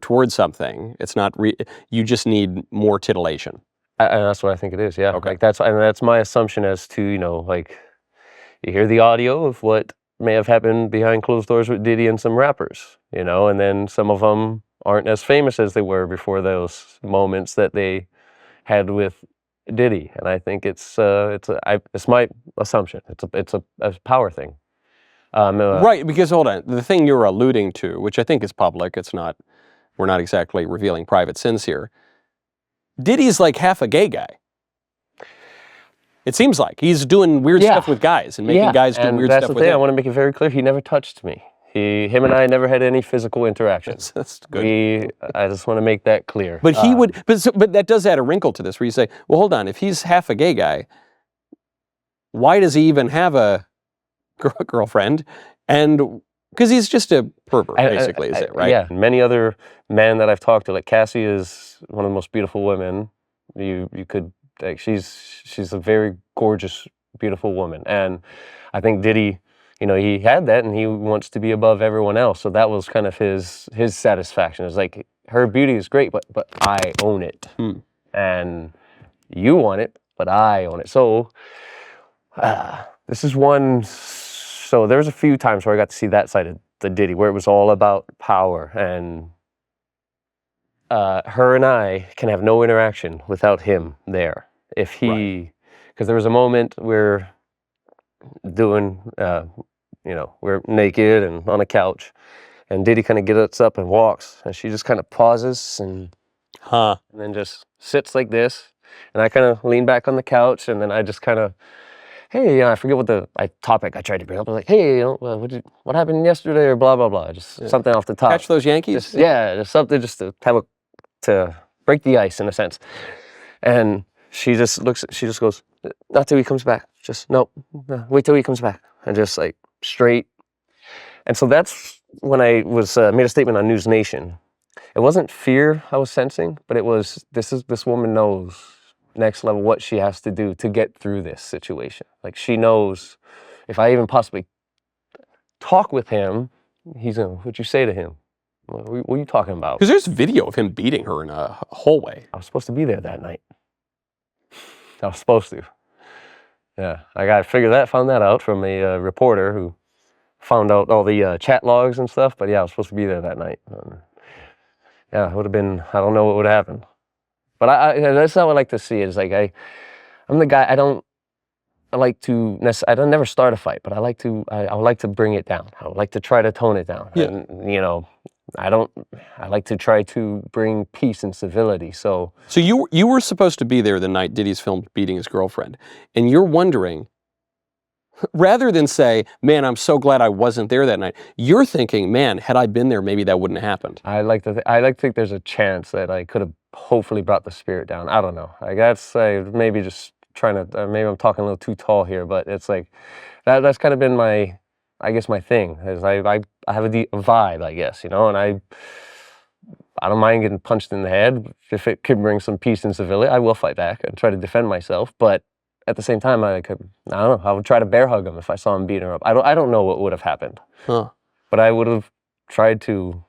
towards something. It's not. You just need more titillation. And that's what I think it is. Yeah. Okay. Like that's my assumption as to, you know, like you hear the audio of what may have happened behind closed doors with Diddy and some rappers, you know, and then some of them aren't as famous as they were before those moments that they had with Diddy. And I think it's my assumption. It's a power thing. Right, because hold on, the thing you're alluding to, which I think is public, we're not exactly revealing private sins here. Diddy's like half a gay guy. It seems like he's doing weird stuff with guys and making guys do weird stuff with him. That's the thing. I want to make it very clear. He never touched me. Him and I never had any physical interactions. That's good. I just want to make that clear. But he would. But that does add a wrinkle to this, where you say, well, hold on. If he's half a gay guy, why does he even have a girlfriend? And because he's just a pervert, basically, is it right? Yeah. Many other men that I've talked to, like Cassie, is one of the most beautiful women. You could. Like she's a very gorgeous, beautiful woman, and I think Diddy, you know, he had that, and he wants to be above everyone else. So that was kind of his satisfaction. It's like her beauty is great, but I own it, and you want it, but I own it. So this is one. So there's a few times where I got to see that side of the Diddy, where it was all about power, and her and I can have no interaction without him there. If he, because there was a moment we're doing, you know, we're naked and on a couch, and Diddy kind of gets up and walks, and she just kind of pauses and then just sits like this, and I kind of lean back on the couch, and then I just kind of, hey, you know, I forget what the topic I tried to bring up. I was like, hey, you know, what happened yesterday, or blah blah blah, just something off the top. Catch those Yankees. Just something just to have to break the ice in a sense. And she just goes, not till he comes back. Just, nope, no, wait till he comes back. And just like straight. And so that's when I was made a statement on News Nation. It wasn't fear I was sensing, but it was, this woman knows next level what she has to do to get through this situation. Like she knows if I even possibly talk with him, he's gonna, what'd you say to him? What are you talking about? Because there's video of him beating her in a hallway. I was supposed to be there that night. I was supposed to. Yeah, found that out from a reporter who found out all the chat logs and stuff. But yeah, I was supposed to be there that night. Yeah, it would have been, I don't know what would have happened. But that's how I like to see it. It's like I'm the guy, I don't never start a fight, but I would like to bring it down. I would like to try to tone it down. Yeah. And, you know, I like to try to bring peace and civility. So you were supposed to be there the night Diddy's filmed beating his girlfriend. And you're wondering, rather than say, man, I'm so glad I wasn't there that night, you're thinking, man, had I been there, maybe that wouldn't have happened. I like to think there's a chance that I could have hopefully brought the spirit down. I don't know. Like that's maybe just trying to, maybe I'm talking a little too tall here, but it's like, that's kind of been my thing, is I have a vibe, I guess, you know, and I don't mind getting punched in the head. If it could bring some peace and civility, I will fight back and try to defend myself, but at the same time, I don't know, I would try to bear hug him if I saw him beating her up. I don't know what would have happened, but I would have tried to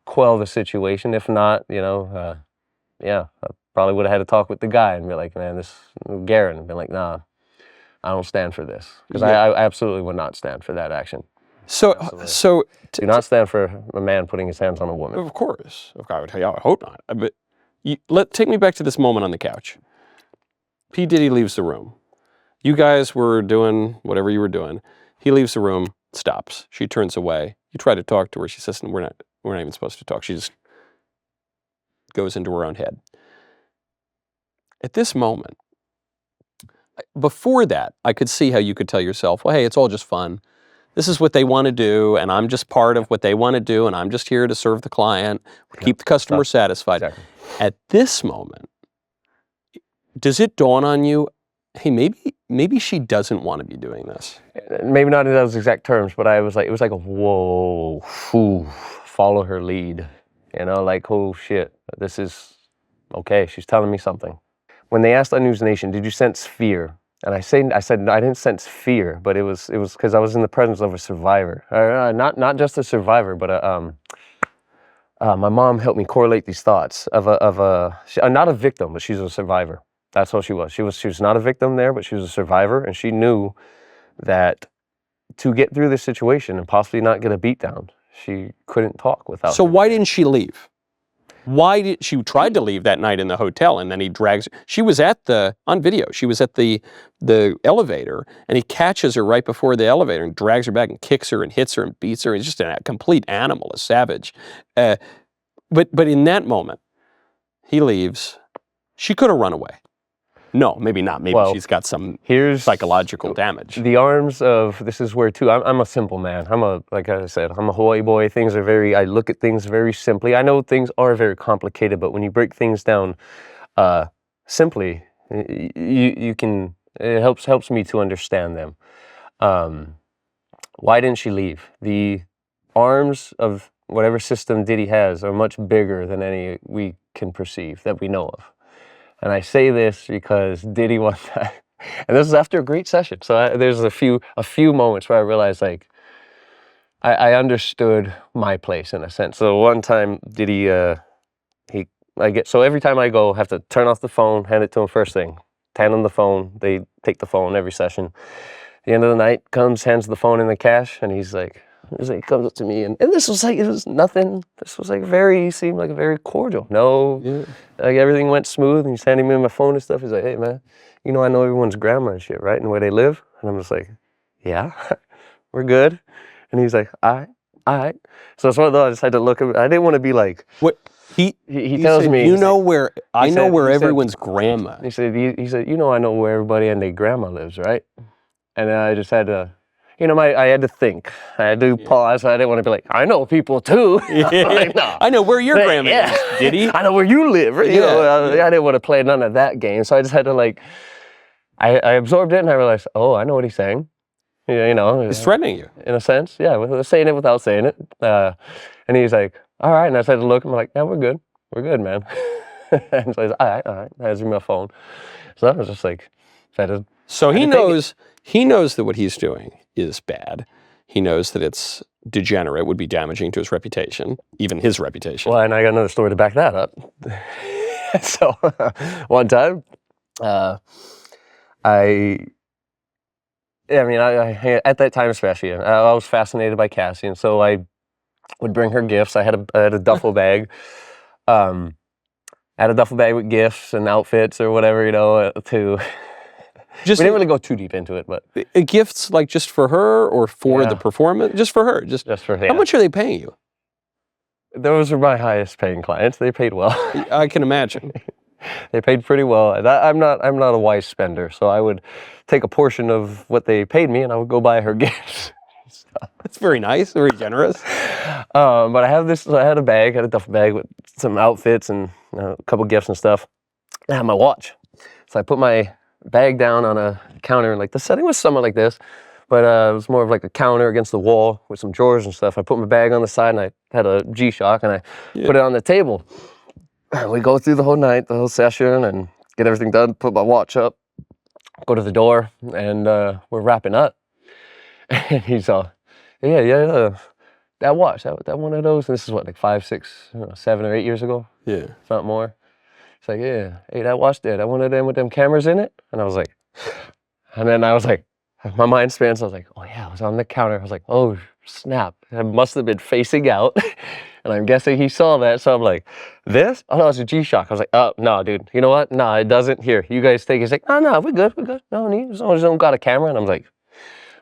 quell the situation. If not, you know, yeah, I probably would have had to talk with the guy and be like, man, Garen, and be like, nah, I don't stand for this. Because I absolutely would not stand for that action. So do not stand for a man putting his hands on a woman. Of course. I would tell you, I hope not. But take me back to this moment on the couch. P. Diddy leaves the room. You guys were doing whatever you were doing. He leaves the room, stops. She turns away. You try to talk to her. She says, we're not even supposed to talk. She just goes into her own head. At this moment, before that, I could see how you could tell yourself, well, hey, it's all just fun. This is what they want to do, and I'm just part of what they want to do, and I'm just here to serve the client, keep the customer satisfied. Exactly. At this moment, does it dawn on you, hey, maybe she doesn't want to be doing this? Maybe not in those exact terms, but it was like a whoa, follow her lead. You know, like, oh shit, this is okay. She's telling me something. When they asked on News Nation, did you sense fear? And I said no, I didn't sense fear, but it was because I was in the presence of a survivor. Not just a survivor, but my mom helped me correlate these thoughts of not a victim, but she's a survivor. That's what she was. She was not a victim there, but she was a survivor, and she knew that to get through this situation and possibly not get a beat down, she couldn't talk without. So why didn't she leave? Why did she tried to leave that night in the hotel, and then he drags her. She was on video, she was at the elevator, and he catches her right before the elevator and drags her back and kicks her and hits her and beats her. He's just a complete animal, a savage. But in that moment, he leaves. She could have run away. No, maybe not. Maybe she's got some psychological damage. The arms of, this is where too, I'm a simple man. Like I said, I'm a Hawaii boy. I look at things very simply. I know things are very complicated, but when you break things down simply, it helps me to understand them. Why didn't she leave? The arms of whatever system Diddy has are much bigger than any we can perceive, that we know of. And I say this because Diddy one time, and this is after a great session. So there's a few moments where I realized, like, I understood my place in a sense. So one time Diddy, so every time I go, I have to turn off the phone, hand it to him first thing, hand him the phone. They take the phone every session. At the end of the night, hands the phone in the cash, and he comes up to me, and this was like, it was nothing. This was like seemed like very cordial. No, like everything went smooth, and he's handing me my phone and stuff. He's like, hey man, you know I know everyone's grandma and shit, right? And where they live? And I'm just like, yeah, we're good. And he's like, all right. So it's one of those, I just had to look at, I didn't want to be like, what? He tells said, me, I know where everyone's grandma. He said, you know I know where everybody and their grandma lives, right? And then I just had to, I had to think. I had to pause. I didn't want to be like, I know people too. Like, no. I know where your grandma is, Diddy. I know where you live. I didn't want to play none of that game. So I just had to I absorbed it and I realized, oh, I know what he's saying. He's threatening you. In a sense, yeah, saying it without saying it. And he's like, all right. And I just had to look. I'm like, yeah, we're good. We're good, man. And so he's like, all right. Hands me my phone. So I was just like, so he knows that what he's doing is bad. He knows that it's degenerate, would be damaging to his reputation, even his reputation. Well, and I got another story to back that up. So, one time, I at that time especially, I was fascinated by Cassie, and so I would bring her gifts. I had a duffel bag. I had a duffel bag with gifts and outfits or whatever, to... we didn't really go too deep into it, but... Gifts like just for her or for the performance? Just for her? Just for her. How much are they paying you? Those are my highest paying clients. They paid well. I can imagine. They paid pretty well. I'm not a wise spender, so I would take a portion of what they paid me and I would go buy her gifts. That's very nice, very generous. But I had a duffel bag with some outfits and a couple gifts and stuff. I had my watch. So I put my bag down on a counter, and like the setting was somewhat like this, but it was more of like a counter against the wall with some drawers and stuff. I put my bag on the side and I had a G-Shock and I put it on the table. And we go through the whole night, the whole session, and get everything done, put my watch up, go to the door, and we're wrapping up. And he's all, that watch, that one of those, and this is what, like 5, 6, 7 or 8 years ago? Yeah. If not more. It's like, yeah, hey, that watch there, that one of them with them cameras in it? And I was like, and then I was like, my mind spans, I was like, oh yeah, I was on the counter. I was like, oh snap, I must have been facing out. And I'm guessing he saw that, so I'm like, this? Oh no, it's a G-Shock. I was like, oh, no, dude, you know what? No, it doesn't. Here, you guys take it. He's like, oh no, we're good. No need, as long as you don't got a camera. And I'm like,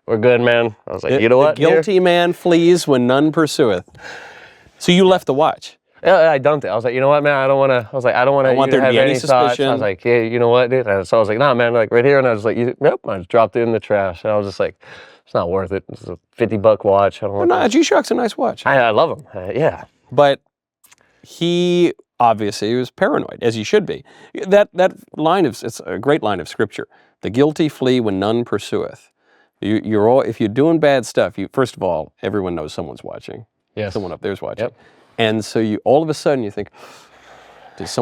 we're good, man. I was like, you know what? The guilty man flees when none pursueth. So you left the watch? Yeah, I dumped it. I was like, you know what, man? I don't want there to be any suspicion. I was like, yeah, you know what, dude? And so I was like, nah, man, like right here. And I was like, nope. I just dropped it in the trash. And I was just like, it's not worth it. It's a $50 watch. I don't want. No, G-Shock's a nice watch. I love them. Yeah. But he obviously was paranoid, as he should be. That line it's a great line of scripture. The guilty flee when none pursueth. You're all, if you're doing bad stuff, first of all, everyone knows someone's watching. Yes. Someone up there's watching. Yep. And so you all of a sudden you think, does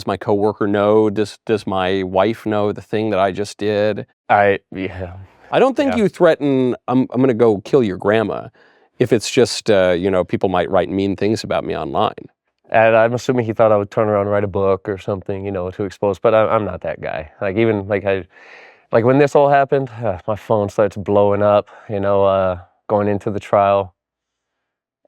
my coworker know? Does my wife know the thing that I just did? I don't think you threaten, I'm going to go kill your grandma if it's just, people might write mean things about me online. And I'm assuming he thought I would turn around and write a book or something, to expose, but I'm not that guy. Like even like when this all happened, my phone starts blowing up, going into the trial.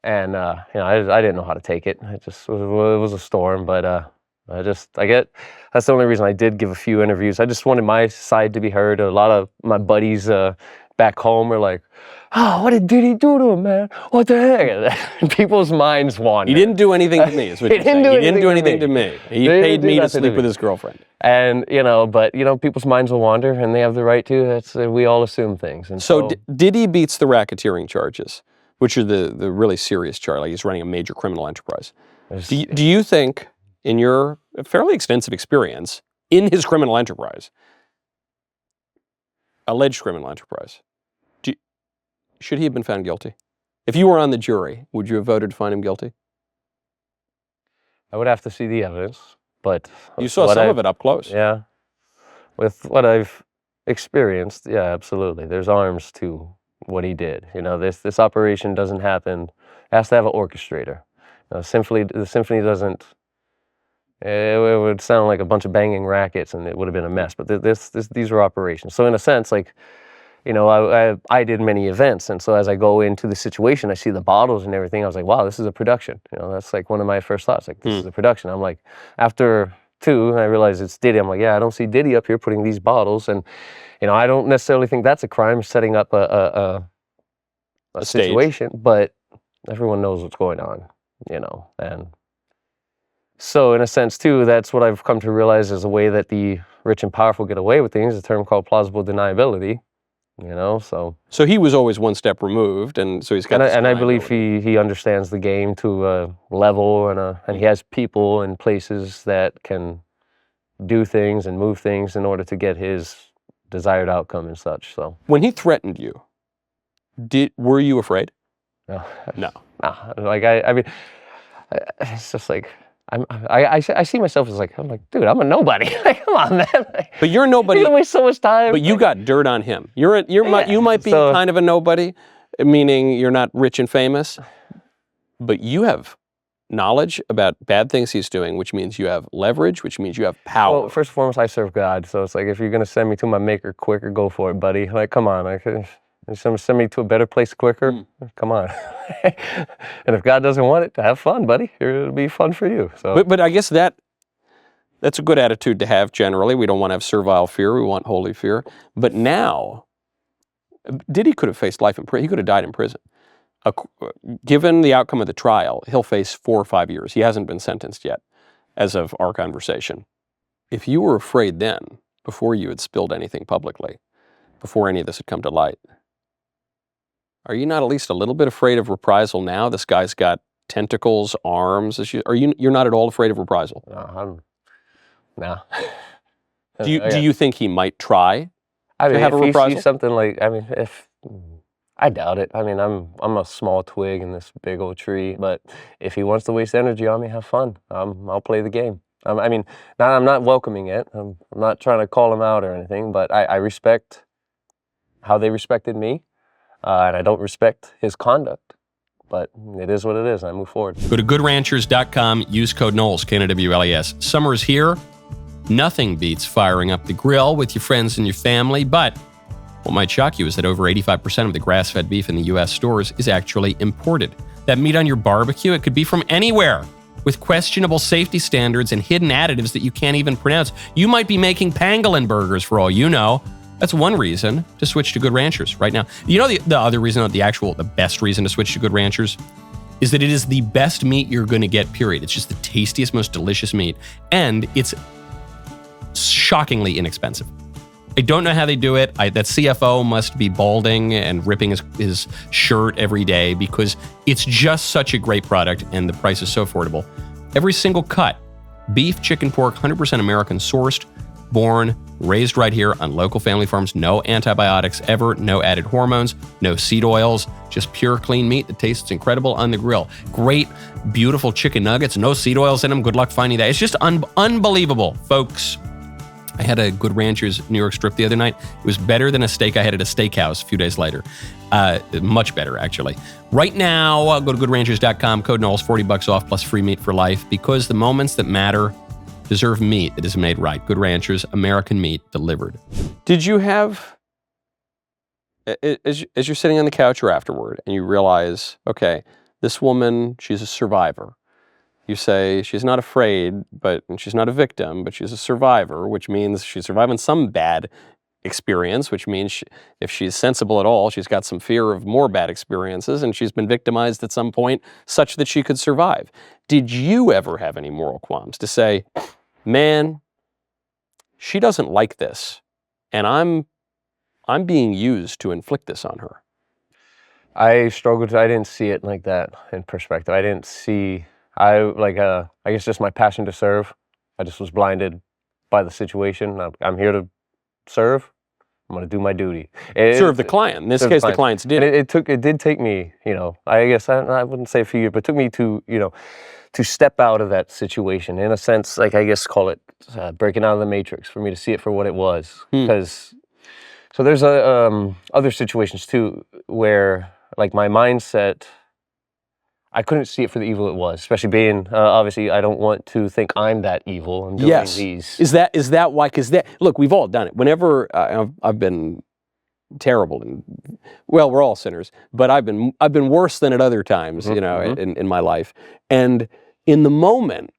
And, I didn't know how to take it. It was a storm, but that's the only reason I did give a few interviews. I just wanted my side to be heard. A lot of my buddies back home were like, oh, what did Diddy do to him, man? What the heck? And people's minds wander. He didn't do anything to me, is what you're saying. He didn't do anything to me. He paid me to sleep with his girlfriend. And, but people's minds will wander, and they have the right to. We all assume things. And so Diddy beats the racketeering charges, which are the really serious charge. Like he's running a major criminal enterprise. Do you think, in your fairly extensive experience in his criminal enterprise, alleged criminal enterprise, should he have been found guilty? If you were on the jury, would you have voted to find him guilty? I would have to see the evidence, but... You saw some of it up close. Yeah. With what I've experienced, yeah, absolutely. There's arms to what he did. This operation doesn't happen. It has to have an orchestrator. The symphony doesn't. It would sound like a bunch of banging rackets, and it would have been a mess. But these were operations. So in a sense, I did many events, and so as I go into the situation, I see the bottles and everything. I was like, wow, this is a production. That's like one of my first thoughts. Like, this is a production. I'm like, after 2, I realized it's Diddy. I'm like, yeah, I don't see Diddy up here putting these bottles, and I don't necessarily think that's a crime, setting up a situation, but everyone knows what's going on, and so in a sense too, that's what I've come to realize is a way that the rich and powerful get away with things, a term called plausible deniability, So he was always one step removed, and so he's got. And I believe he understands the game to a level, and he has people and places that can do things and move things in order to get his desired outcome and such. So when he threatened you, were you afraid? No. No. Like it's just like I see myself as I'm like, dude, I'm a nobody. Like, come on, man. But you're nobody. You waste so much time. But you got dirt on him. You might be kind of a nobody, meaning you're not rich and famous, but you have knowledge about bad things he's doing, which means you have leverage, which means you have power. Well, first and foremost, I serve God, so it's like if you're gonna send me to my maker quicker, go for it, buddy. Like, come on, send me to a better place quicker. Come on. And if God doesn't want it, have fun, buddy. It'll be fun for you. So, but I guess that's a good attitude to have generally. We don't want to have servile fear. We want holy fear. But now, Diddy could have faced life in prison. He could have died in prison. Given the outcome of the trial, he'll face 4 or 5 years. He hasn't been sentenced yet, as of our conversation. If you were afraid then, before you had spilled anything publicly, before any of this had come to light, are you not at least a little bit afraid of reprisal now? This guy's got tentacles, arms. You're not at all afraid of reprisal? No. Do you think he might try I mean, to have a if he reprisal? sees something like, I mean, I doubt it. I mean, I'm a small twig in this big old tree, but if he wants to waste energy on me, have fun. I'll play the game. I mean, I'm not welcoming it. I'm not trying to call him out or anything, but I respect how they respected me, and I don't respect his conduct. But it is what it is, and I move forward. Go to goodranchers.com, use code Knowles, Knowles. Summer is here. Nothing beats firing up the grill with your friends and your family, but what might shock you is that over 85% of the grass-fed beef in the U.S. stores is actually imported. That meat on your barbecue, it could be from anywhere, with questionable safety standards and hidden additives that you can't even pronounce. You might be making pangolin burgers for all you know. That's one reason to switch to Good Ranchers right now. You know the other reason, the best reason to switch to Good Ranchers is that it is the best meat you're going to get, period. It's just the tastiest, most delicious meat, and it's shockingly inexpensive. I don't know how they do it. That CFO must be balding and ripping his shirt every day because it's just such a great product and the price is so affordable. Every single cut, beef, chicken, pork, 100% American sourced, born, raised right here on local family farms. No antibiotics ever, no added hormones, no seed oils, just pure clean meat that tastes incredible on the grill. Great, beautiful chicken nuggets, no seed oils in them. Good luck finding that. It's just unbelievable, folks. I had a Good Ranchers New York strip the other night. It was better than a steak I had at a steakhouse a few days later. Much better, actually. Right now, go to goodranchers.com, code Knowles, $40 off plus free meat for life, because the moments that matter deserve meat that is made right. Good Ranchers, American meat delivered. Did you have, as you're sitting on the couch or afterward, and you realize, okay, this woman, she's a survivor. You say she's not afraid, and she's not a victim, but she's a survivor, which means she's surviving some bad experience, which means if she's sensible at all, she's got some fear of more bad experiences, and she's been victimized at some point such that she could survive. Did you ever have any moral qualms to say, man, she doesn't like this, and I'm being used to inflict this on her? I struggled. I didn't see it like that in perspective. I didn't see. I guess just my passion to serve. I just was blinded by the situation. I'm here to serve. I'm going to do my duty. Serve the client. In this case, the clients did. And it did take me, I guess I wouldn't say a few years, but it took me to, to step out of that situation in a sense, like I guess call it breaking out of the matrix for me to see it for what it was. Because, so there's other situations too where like my mindset, I couldn't see it for the evil it was, especially being, obviously, I don't want to think I'm that evil. I'm doing these. Is that why? Because look, we've all done it. Whenever I've been terrible, and well, we're all sinners, but I've been worse than at other times, in my life. And in the moment,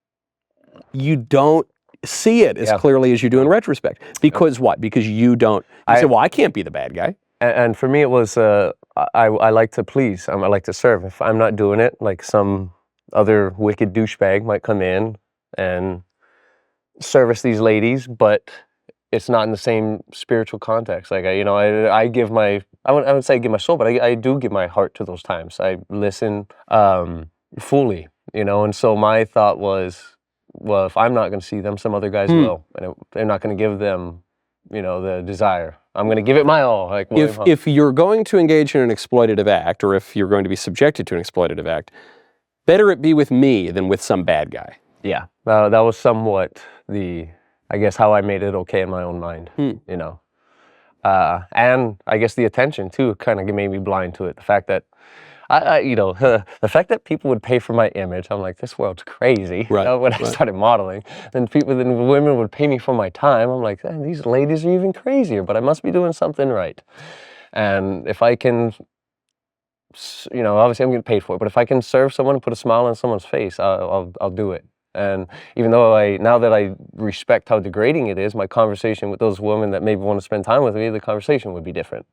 you don't see it as clearly as you do in retrospect. Because what? Because you don't. You say, well, I can't be the bad guy. And for me, it was, I like to please. I like to serve. If I'm not doing it, like some other wicked douchebag might come in and service these ladies, but it's not in the same spiritual context. Like, I give I wouldn't say give my soul, but I do give my heart to those times. I listen fully, and so my thought was, well, if I'm not going to see them, some other guys will, and they're not going to give them, the desire. I'm going to give it my all. Like, if you're going to engage in an exploitative act, or if you're going to be subjected to an exploitative act, better it be with me than with some bad guy. Yeah, that was somewhat I guess how I made it okay in my own mind. And I guess the attention too kind of made me blind to it. The fact that the fact that people would pay for my image, I'm like, this world's crazy. Right, When I started modeling, then women would pay me for my time. I'm like, these ladies are even crazier, but I must be doing something right. And if I can, obviously I'm getting paid for it, but if I can serve someone and put a smile on someone's face, I'll do it. And even though now that I respect how degrading it is, my conversation with those women that maybe want to spend time with me, the conversation would be different.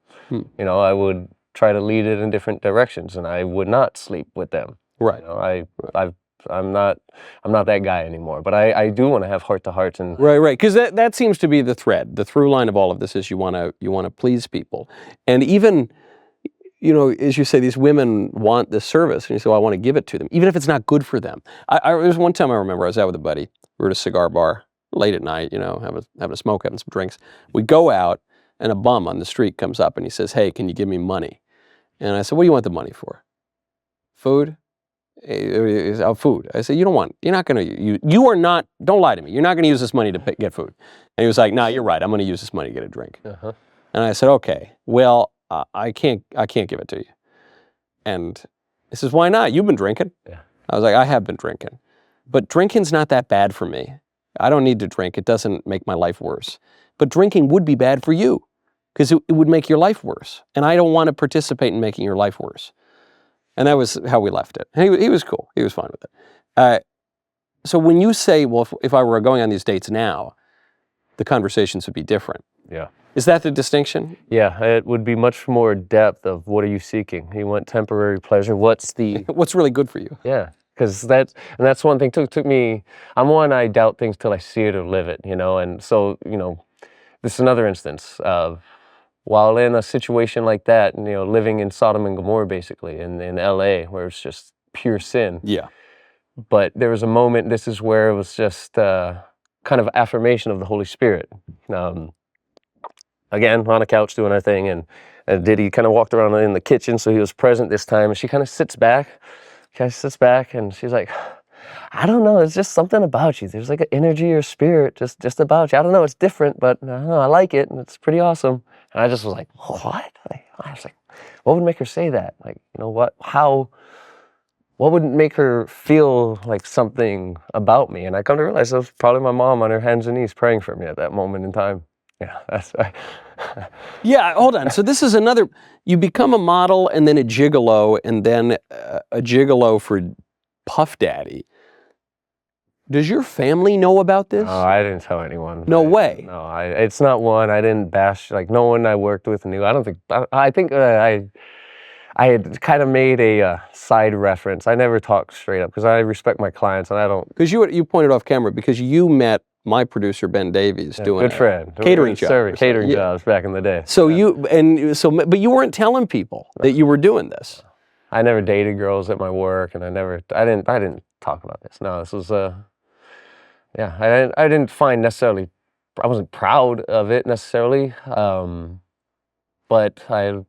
I would try to lead it in different directions, and I would not sleep with them. Right. I'm not that guy anymore. But I do want to have heart-to-hearts and right. Because that seems to be the thread. The through line of all of this is you want to please people, and even as you say, these women want this service, and you say, well, I want to give it to them, even if it's not good for them. There was one time I remember I was out with a buddy. We were at a cigar bar late at night, having a smoke, having some drinks. We go out, and a bum on the street comes up and he says, hey, can you give me money? And I said, what do you want the money for? Food? Food. I said, don't lie to me. You're not going to use this money to get food. And he was like, no, you're right. I'm going to use this money to get a drink. Uh-huh. And I said, okay, well, I can't give it to you. And he says, why not? You've been drinking. Yeah. I was like, I have been drinking. But drinking's not that bad for me. I don't need to drink. It doesn't make my life worse. But drinking would be bad for you because it would make your life worse. And I don't want to participate in making your life worse. And that was how we left it. And he was cool. He was fine with it. So when you say, well, if I were going on these dates now, the conversations would be different. Yeah. Is that the distinction? Yeah, it would be much more depth of what are you seeking? You want temporary pleasure. What's really good for you? Yeah, because that's one thing too. It took me. I doubt things till I see it or live it. And so this is another instance of while in a situation like that, living in Sodom and Gomorrah basically in LA where it's just pure sin. Yeah. But there was a moment. This is where it was just kind of affirmation of the Holy Spirit. Again, on a couch doing our thing, and Diddy kind of walked around in the kitchen, so he was present this time, and she kind of sits back, and she's like, I don't know, it's just something about you. There's like an energy or spirit just about you. I don't know, it's different, but I don't know, I like it, and it's pretty awesome. And I just was like, what? I was like, what would make her say that? Like, what would make her feel like something about me? And I come to realize it was probably my mom on her hands and knees praying for me at that moment in time. Yeah, that's right. Yeah, hold on. So this is another, you become a model and then a gigolo and then a gigolo for Puff Daddy. Does your family know about this? No, I didn't tell anyone. No way. No, it's not one. I didn't bash, like no one I worked with knew. I don't think, I think I had kind of made a side reference. I never talk straight up because I respect my clients and I don't. Because you pointed off camera because you met my producer Ben Davies doing good friend catering jobs. Catering jobs back in the day. So but you weren't telling people that you were doing this. I never dated girls at my work, and I didn't talk about this. No, this was I didn't find necessarily. I wasn't proud of it necessarily, but I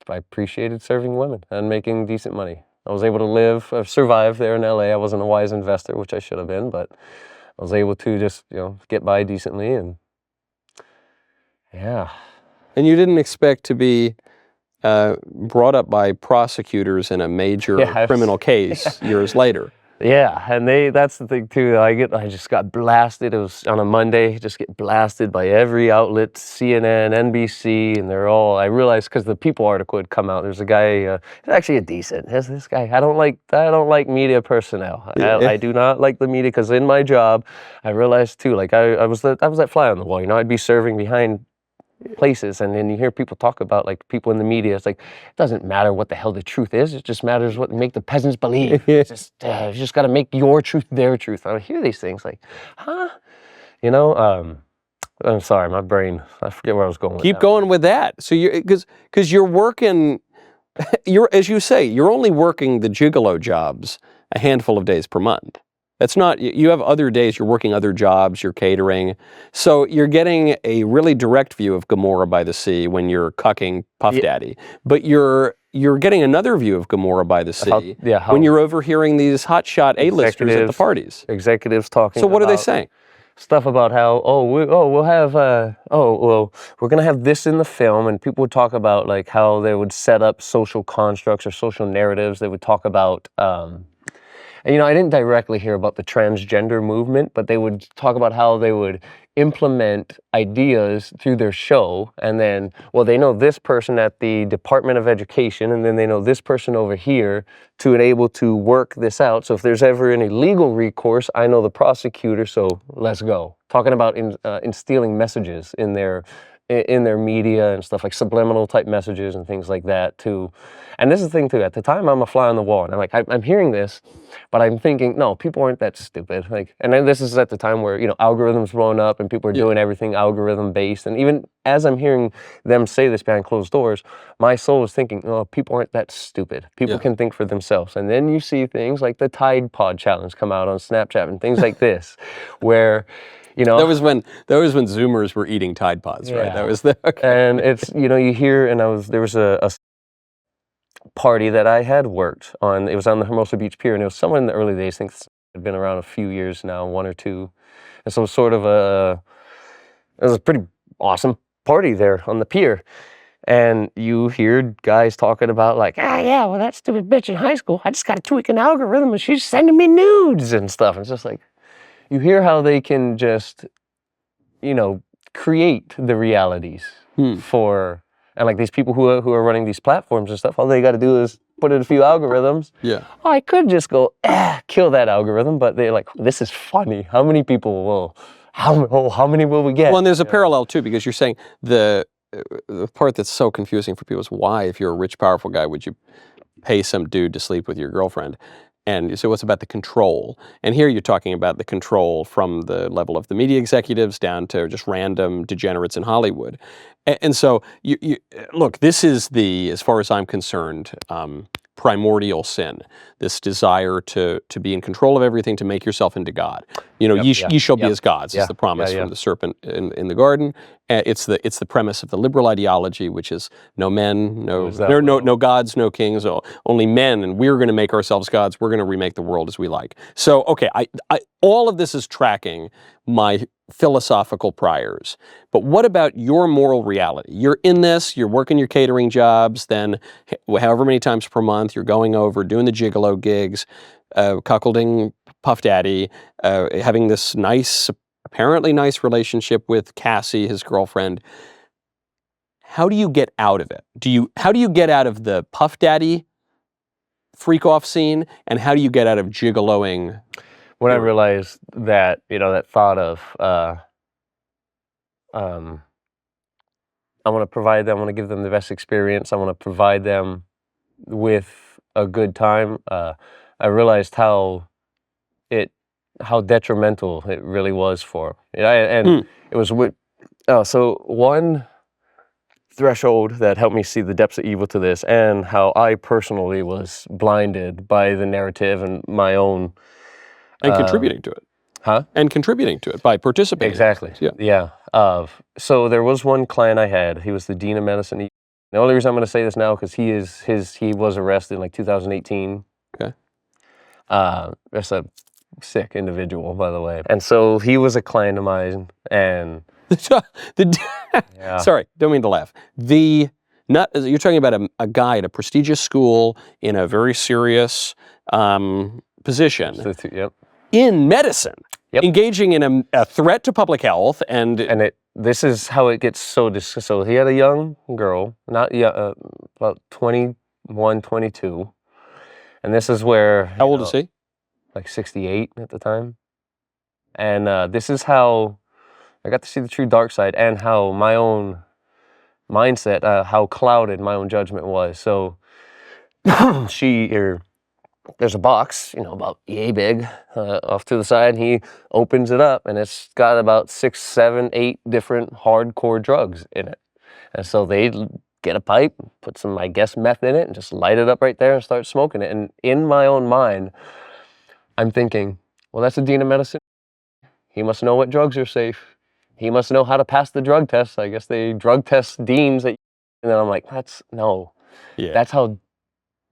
appreciated serving women and making decent money. I was able to survive there in LA. I wasn't a wise investor, which I should have been, but I was able to just, get by decently and yeah. And you didn't expect to be brought up by prosecutors in a major criminal case years later. Yeah, and that's the thing too. I just got blasted. It was on a Monday, just get blasted by every outlet, CNN, NBC, and I realized because the People article had come out, there's a guy, he's actually this guy, I don't like media personnel. I do not like the media because in my job, I realized too, like I was that fly on the wall, I'd be serving behind places, and then you hear people talk about like people in the media. It's like it doesn't matter what the hell the truth is. It just matters what make the peasants believe. You just got to make your truth their truth. I hear these things like, huh? I'm sorry, my brain. I forget where I was going. Keep going with that. So because you're working, as you say, you're only working the gigolo jobs a handful of days per month. That's not, you have other days, you're working other jobs, you're catering. So you're getting a really direct view of Gomorrah by the Sea when you're cucking Puff Daddy. But you're getting another view of Gomorrah by the Sea when you're overhearing these hotshot A-listers at the parties. Executives talking. So what are they saying? stuff about how we'll have we're gonna have this in the film, and people would talk about like how they would set up social constructs or social narratives. They would talk about and, I didn't directly hear about the transgender movement, but they would talk about how they would implement ideas through their show, and then, well, they know this person at the Department of Education, and then they know this person over here to be able to work this out. So if there's ever any legal recourse, I know the prosecutor, so let's go. Talking about instilling messages in their media and stuff, like subliminal type messages and things like that too. And this is the thing too, at the time I'm a fly on the wall, and I'm like, I'm hearing this, but I'm thinking, no, people aren't that stupid. Like, and then this is at the time where, algorithms blowing up and people are doing everything algorithm based. And even as I'm hearing them say this behind closed doors, my soul is thinking, oh, people aren't that stupid. People can think for themselves. And then you see things like the Tide Pod Challenge come out on Snapchat and things like this, where, That was when Zoomers were eating Tide Pods, right? That was okay. And it's, you hear, and there was a party that I had worked on. It was on the Hermosa Beach Pier, and it was somewhere in the early days. I think it had been around a few years now, 1 or 2. And so it was a pretty awesome party there on the pier. And you hear guys talking about like, yeah, well, that stupid bitch in high school, I just got to tweak an algorithm and she's sending me nudes and stuff. And it's just like, you hear how they can just, create the realities for, and like these people who are running these platforms and stuff, all they got to do is put in a few algorithms. Yeah. Oh, I could just go, kill that algorithm, but they're like, this is funny. How many people how many will we get? Well, and there's a parallel too, because you're saying the part that's so confusing for people is why, if you're a rich, powerful guy, would you pay some dude to sleep with your girlfriend? And so it's about the control. And here you're talking about the control from the level of the media executives down to just random degenerates in Hollywood. And so, you look, this is as far as I'm concerned, primordial sin, this desire to be in control of everything, to make yourself into God. Ye shall be as gods, is the promise from the serpent in the garden. It's the premise of the liberal ideology, which is no men, no gods, no kings, only men, and we're going to make ourselves gods. We're going to remake the world as we like. So, okay, I all of this is tracking my philosophical priors. But what about your moral reality? You're in this, you're working your catering jobs, then however many times per month, you're going over, doing the gigolo gigs, cuckolding Puff Daddy, having this apparently nice relationship with Cassie, his girlfriend. How do you get out of it? How do you get out of the Puff Daddy freak-off scene, and how do you get out of gigoloing? When I realized that, that thought of, I want to provide them, I want to give them the best experience, I want to provide them with a good time, I realized how detrimental it really was for them. It was so one threshold that helped me see the depths of evil to this, and how I personally was blinded by the narrative and my own. And contributing to it. Huh? And contributing to it by participating. Exactly. Yeah. So there was one client I had. He was the dean of medicine. The only reason I'm going to say this now because he was arrested in like 2018. Okay. That's a sick individual, by the way. And so he was a client of mine, and sorry, don't mean to laugh. You're talking about a guy at a prestigious school in a very serious position. Yep. In medicine, engaging in a threat to public health, this is how it gets so he had a young girl, not about 21, 22, and this is where. How old is he? Like 68 at the time, and this is how I got to see the true dark side, and how my own mindset, how clouded my own judgment was. So there's a box, about yay big, off to the side, and he opens it up, and it's got about 6, 7, 8 different hardcore drugs in it. And so they get a pipe, put some, I guess, meth in it, and just light it up right there and start smoking it. And in my own mind, I'm thinking, well, that's the dean of medicine. He must know what drugs are safe. He must know how to pass the drug test. I guess they drug test deans. And then I'm like, that's how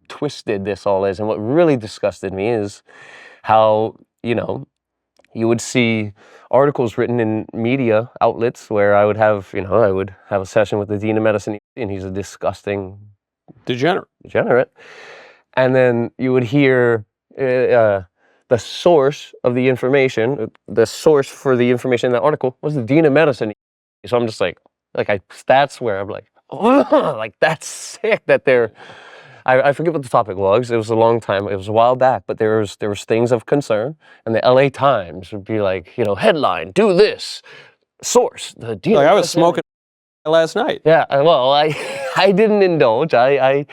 twisted this all is. And what really disgusted me is how, you would see articles written in media outlets where I would have, I would have a session with the dean of medicine, and he's a disgusting degenerate. And then you would hear the source of the information, the source for the information in that article was the dean of medicine. So I'm just that's where I'm like, oh, like that's sick that they're, I forget what the topic was. It was a long time. It was a while back, but there was things of concern, and the LA Times would be like, headline, do this, source, the dean. Like I was smoking last night. Yeah, well, I didn't indulge. I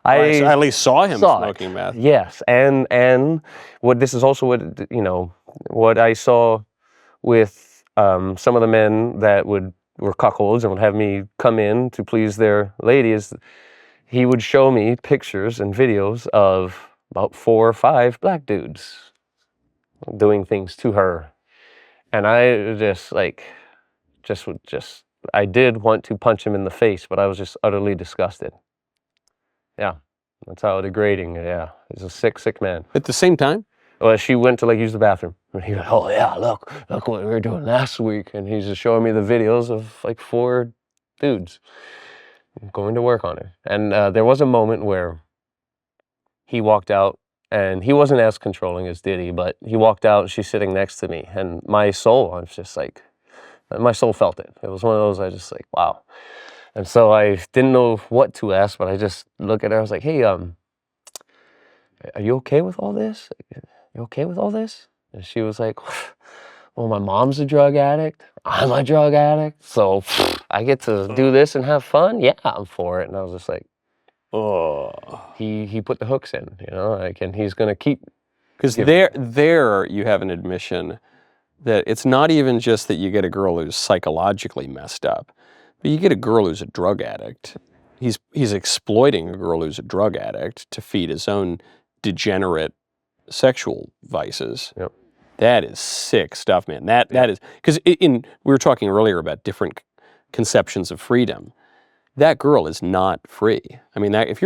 at least saw him smoking it. meth. Yes, and what this is also what I saw with some of the men that were cuckolds and would have me come in to please their ladies. He would show me pictures and videos of about 4 or 5 black dudes doing things to her, and I I did want to punch him in the face, but I was just utterly disgusted. Yeah, that's how degrading. Yeah, he's a sick man. At the same time? Well, she went to use the bathroom, and he was, oh yeah, look what we were doing last week, and he's just showing me the videos of 4 dudes going to work on her. And there was a moment where he walked out, and he wasn't as controlling as Diddy, but he walked out, and she's sitting next to me, and my soul, I was just my soul felt it. It was one of those, I just wow. And so I didn't know what to ask, but I just looked at her, I was like, hey, are you okay with all this? You okay with all this? And she was like, well, my mom's a drug addict, I'm a drug addict, so I get to do this and have fun? Yeah, I'm for it. And I was just like, oh. He put the hooks in, and he's gonna keep. Because there you have an admission that it's not even just that you get a girl who's psychologically messed up, but you get a girl who's a drug addict. He's exploiting a girl who's a drug addict to feed his own degenerate sexual vices. Yep. That is sick stuff, man. That is, because we were talking earlier about different conceptions of freedom. That girl is not free. I mean, and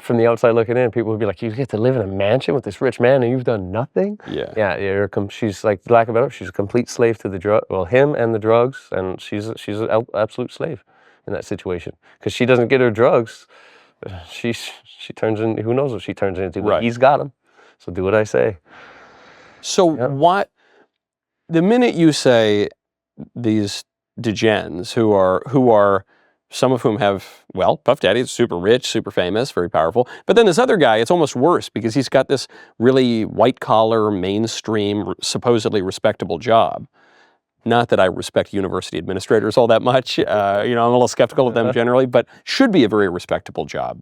from the outside looking in, people would be like, you get to live in a mansion with this rich man and you've done nothing? Yeah, she's like, lack of better, she's a complete slave to the drug, him and the drugs, and she's an absolute slave in that situation. Because she doesn't get her drugs, she turns in, who knows what she turns into, but he's got them. So do what I say. So what, the minute you say these degens who are some of whom have, Puff Daddy's super rich, super famous, very powerful. But then this other guy, it's almost worse because he's got this really white-collar, mainstream, supposedly respectable job. Not that I respect university administrators all that much. I'm a little skeptical of them generally, but should be a very respectable job.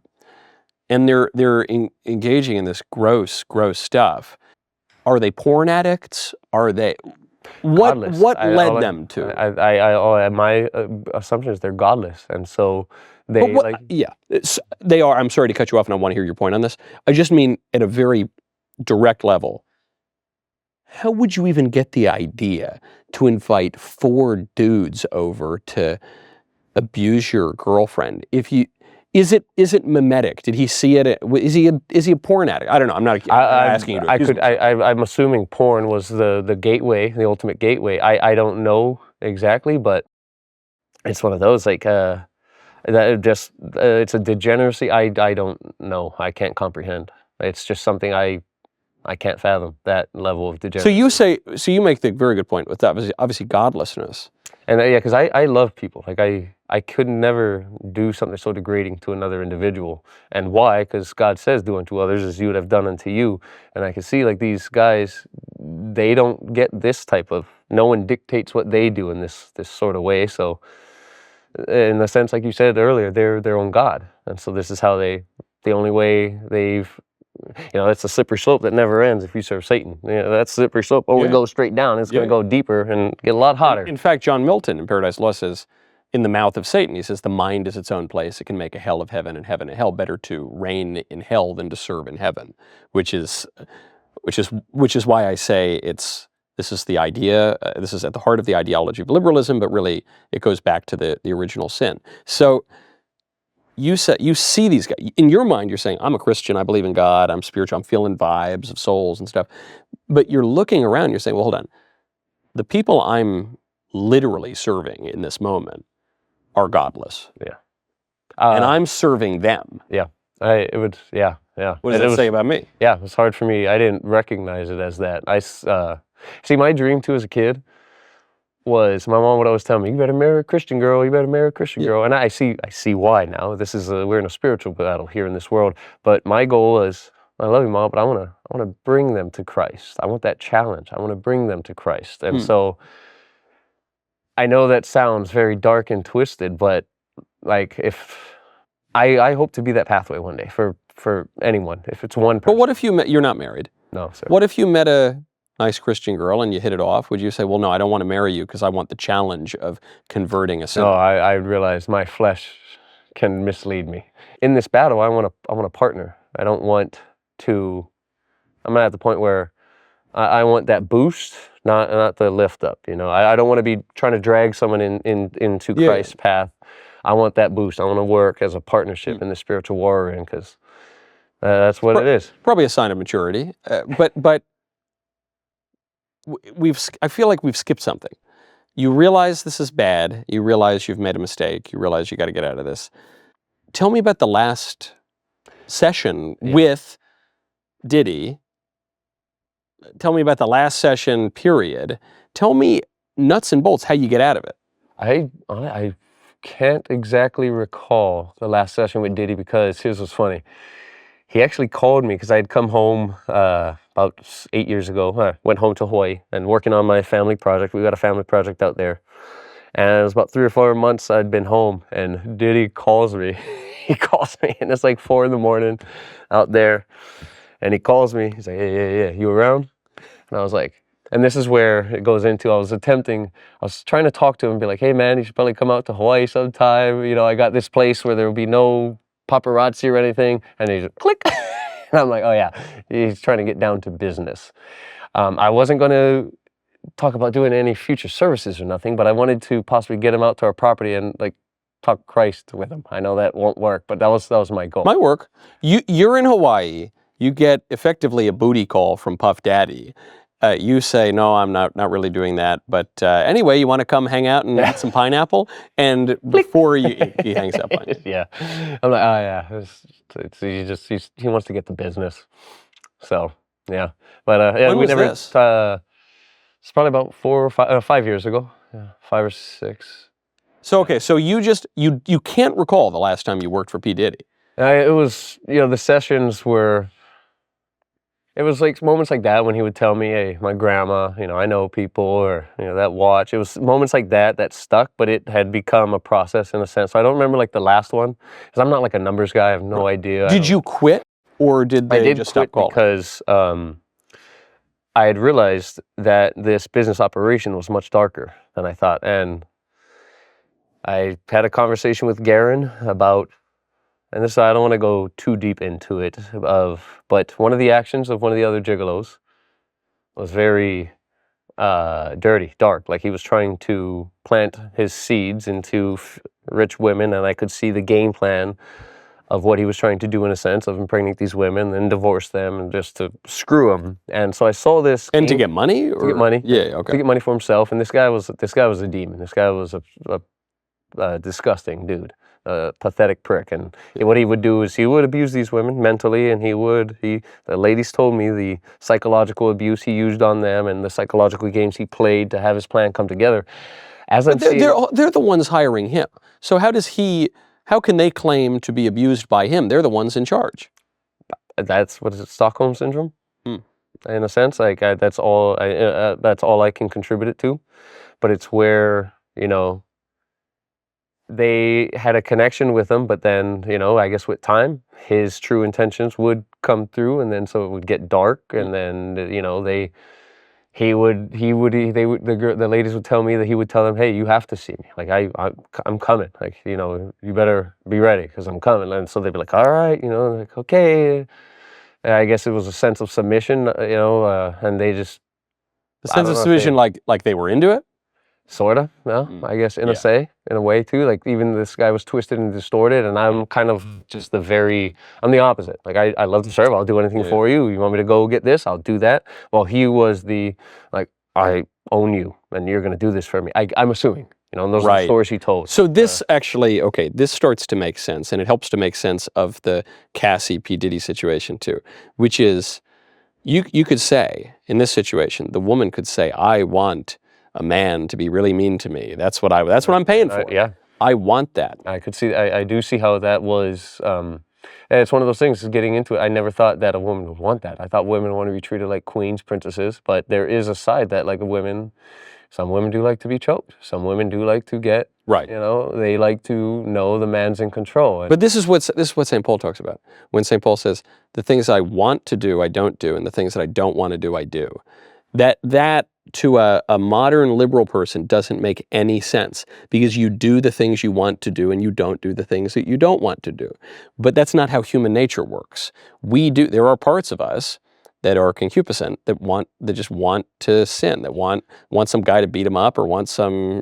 And they're engaging in this gross stuff. Are they porn addicts? Are they... What led them to? My assumption is they're godless, and so they they are. I'm sorry to cut you off, and I want to hear your point on this. I just mean at a very direct level. How would you even get the idea to invite 4 dudes over to abuse your girlfriend? Is it mimetic? Did he see it? Is he a porn addict? I don't know. I'm not asking you to. I'm assuming porn was the gateway, the ultimate gateway. I don't know exactly, but it's one of those it's a degeneracy. I don't know. I can't comprehend. It's just something I can't fathom, that level of degeneracy. So you make the very good point with that. Obviously godlessness. And because I love people. I could never do something so degrading to another individual. And why? Because God says, do unto others as you would have done unto you. And I can see these guys, they don't get this type of, no one dictates what they do in this sort of way. So in the sense, like you said earlier, they're their own God. And so this is how the only way they've, it's a slippery slope that never ends if you serve Satan. That slippery slope only goes straight down. It's going to go deeper and get a lot hotter. In fact, John Milton in Paradise Lost says, in the mouth of Satan, he says, the mind is its own place. It can make a hell of heaven and heaven a hell. Better to reign in hell than to serve in heaven, which is why I say this is the idea. This is at the heart of the ideology of liberalism, but really it goes back to the original sin. So you see these guys in your mind. You're saying, I'm a Christian. I believe in God. I'm spiritual. I'm feeling vibes of souls and stuff. But you're looking around, you're saying, well, hold on. The people I'm literally serving in this moment are godless. Yeah. And I'm serving them. Yeah. Yeah. What does And that say about me? Yeah, it was hard for me. I didn't recognize it as that. See, my dream too as a kid was my mom would always tell me, "You better marry a Christian girl. You better marry a Christian girl." And I see why now. This is we're in a spiritual battle here in this world. But my goal is, I love you, Mom, but I wanna bring them to Christ. I want that challenge. I want to bring them to Christ. And so I know that sounds very dark and twisted, but like if I hope to be that pathway one day for anyone. If it's one person. But what if you're not married? No, sir. What if you met a nice Christian girl and you hit it off? Would you say, well, no, I don't want to marry you because I want the challenge of converting a sinner? No, I realize my flesh can mislead me. In this battle, I want a partner. I don't want to. I'm at the point where I want that boost, not the lift up. You know, I don't want to be trying to drag someone into Christ's path. I want that boost. I want to work as a partnership in the spiritual war ring because that's what it is. Probably a sign of maturity. But I feel like we've skipped something. You realize this is bad. You realize you've made a mistake. You realize you got to get out of this. Tell me about the last session with Diddy. Tell me about the last session, period. Tell me nuts and bolts how you get out of it. I can't exactly recall the last session with Diddy because here's what's funny. He actually called me because I had come home about 8 years ago. Went home to Hawaii and working on my family project. We got a family project out there. And it was about 3 or 4 months I'd been home and Diddy calls me. He calls me and it's like 4 a.m. out there. And he calls me. He's like, yeah, you around? And I was like, and this is where it goes into, I was trying to talk to him and be like, hey man, you should probably come out to Hawaii sometime. You know, I got this place where there will be no paparazzi or anything. And he just click. And I'm like, oh yeah, he's trying to get down to business. I wasn't going to talk about doing any future services or nothing, but I wanted to possibly get him out to our property and like talk Christ with him. I know that won't work, but that was my goal. Might work. You're in Hawaii. You get effectively a booty call from Puff Daddy. You say, no, I'm not really doing that. But anyway, you want to come hang out and eat some pineapple? And before he hangs up on you. Yeah. I'm like, oh yeah. He wants to get the business. So, yeah. But yeah, when we was never, this? it's probably about 4 or 5 years ago. Yeah, 5 or 6. So, okay, so you can't recall the last time you worked for P. Diddy. It was, the sessions were, it was like moments like that when he would tell me, hey, my grandma, I know people, or, that watch. It was moments like that stuck, but it had become a process in a sense. So I don't remember like the last one, because I'm not like a numbers guy. I have no idea. Did you quit, or did they just stop calling? Because I had realized that this business operation was much darker than I thought. And I had a conversation with Garen about, and this, I don't want to go too deep into it, but one of the actions of one of the other gigolos was very dirty, dark. Like he was trying to plant his seeds into rich women, and I could see the game plan of what he was trying to do in a sense, of impregnate these women, then divorce them, and just to screw them. And so I saw this. And to get money? To get money. Yeah, okay. To get money for himself. And this guy was a demon. This guy was a disgusting dude. A pathetic prick, and what he would do is he would abuse these women mentally, and the ladies told me the psychological abuse he used on them and the psychological games he played to have his plan come together. They're the ones hiring him. So how can they claim to be abused by him? They're the ones in charge. That's what is it, Stockholm syndrome? In a sense, like that's all I can contribute it to, but it's where they had a connection with him, but then, I guess with time, his true intentions would come through, and then so it would get dark, and then, the ladies would tell me that he would tell them, hey, you have to see me. Like, I'm coming. Like, you better be ready because I'm coming. And so they'd be like, all right, like, okay. And I guess it was a sense of submission, and they just... The sense of submission, like they were into it? Sorta, no, I guess in a way too. Like even this guy was twisted and distorted, and I'm kind of just I'm the opposite. Like I love to serve. I'll do anything for you. You want me to go get this? I'll do that. Well, he was like, I own you, and you're gonna do this for me. I'm assuming, and those are the stories he told. So this actually, okay, this starts to make sense, and it helps to make sense of the Cassie P. Diddy situation too, which is, you could say, in this situation, the woman could say, I want a man to be really mean to me. That's what I'm paying for. I want that. I do see how that was, and it's one of those things, getting into it, I never thought that a woman would want that. I thought women want to be treated like queens, princesses, but there is a side that, like, some women do like to be choked. Some women do like to get, they like to know the man's in control. But this is what St. Paul talks about. When St. Paul says, the things I want to do, I don't do, and the things that I don't want to do, I do. That to a modern liberal person doesn't make any sense, because you do the things you want to do and you don't do the things that you don't want to do. But that's not how human nature works. There are parts of us that are concupiscent, that just want to sin, that want some guy to beat him up, or want some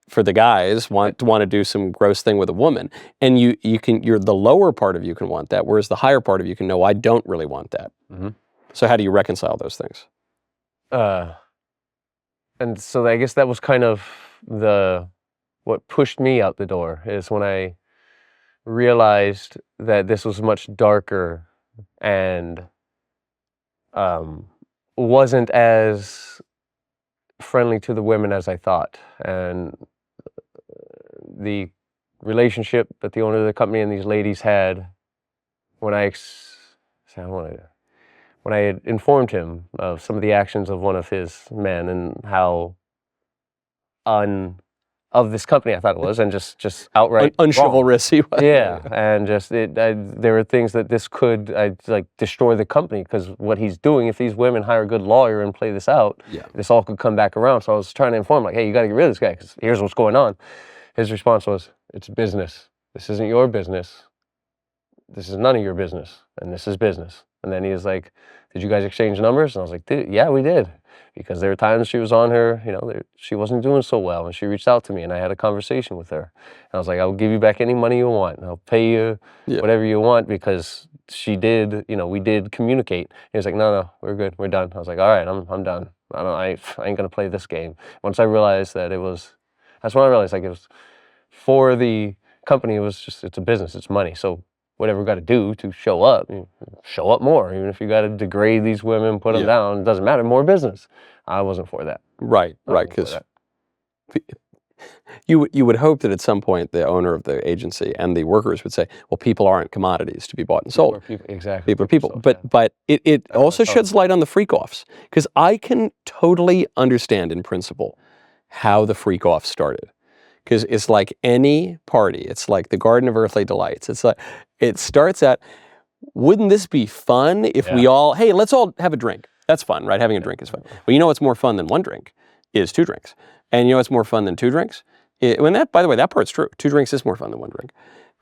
for the guys want to do some gross thing with a woman. And the lower part of you can want that, whereas the higher part of you can know, I don't really want that. Mm-hmm. So how do you reconcile those things? And so I guess that was kind of what pushed me out the door, is when I realized that this was much darker and wasn't as friendly to the women as I thought. And the relationship that the owner of the company and these ladies had, when I had informed him of some of the actions of one of his men and how of this company I thought it was, and just outright unchivalrous he was. Yeah, and there were things that this could destroy the company, because what he's doing, if these women hire a good lawyer and play this out, this all could come back around. So I was trying to inform him, like, hey, you got to get rid of this guy, because here's what's going on. His response was, it's business. This isn't your business. This is none of your business, and this is business. And then he was like, did you guys exchange numbers? And I was like, yeah, we did. Because there were times she was on her, she wasn't doing so well, and she reached out to me, and I had a conversation with her. And I was like, I'll give you back any money you want, and I'll pay you whatever you want, because she did, we did communicate. He was like, no, we're good, we're done. I was like, all right, I'm done. I ain't gonna play this game. Once I realized that that's when I realized, like, it was for the company, it's a business, it's money. So whatever we got to do to show up more. Even if you got to degrade these women, put them down, it doesn't matter, more business. I wasn't for that. Right, because you would hope that at some point the owner of the agency and the workers would say, well, people aren't commodities to be bought and sold. Exactly. People are people. But it also sheds light on the freak-offs, because I can totally understand in principle how the freak-off started. Because it's like any party. It's like the Garden of Earthly Delights. It's like, it starts out, wouldn't this be fun if we all, hey, let's all have a drink. That's fun, right? Having a drink is fun. Well, you know what's more fun than one drink is two drinks. And you know what's more fun than two drinks? By the way, that part's true. Two drinks is more fun than one drink.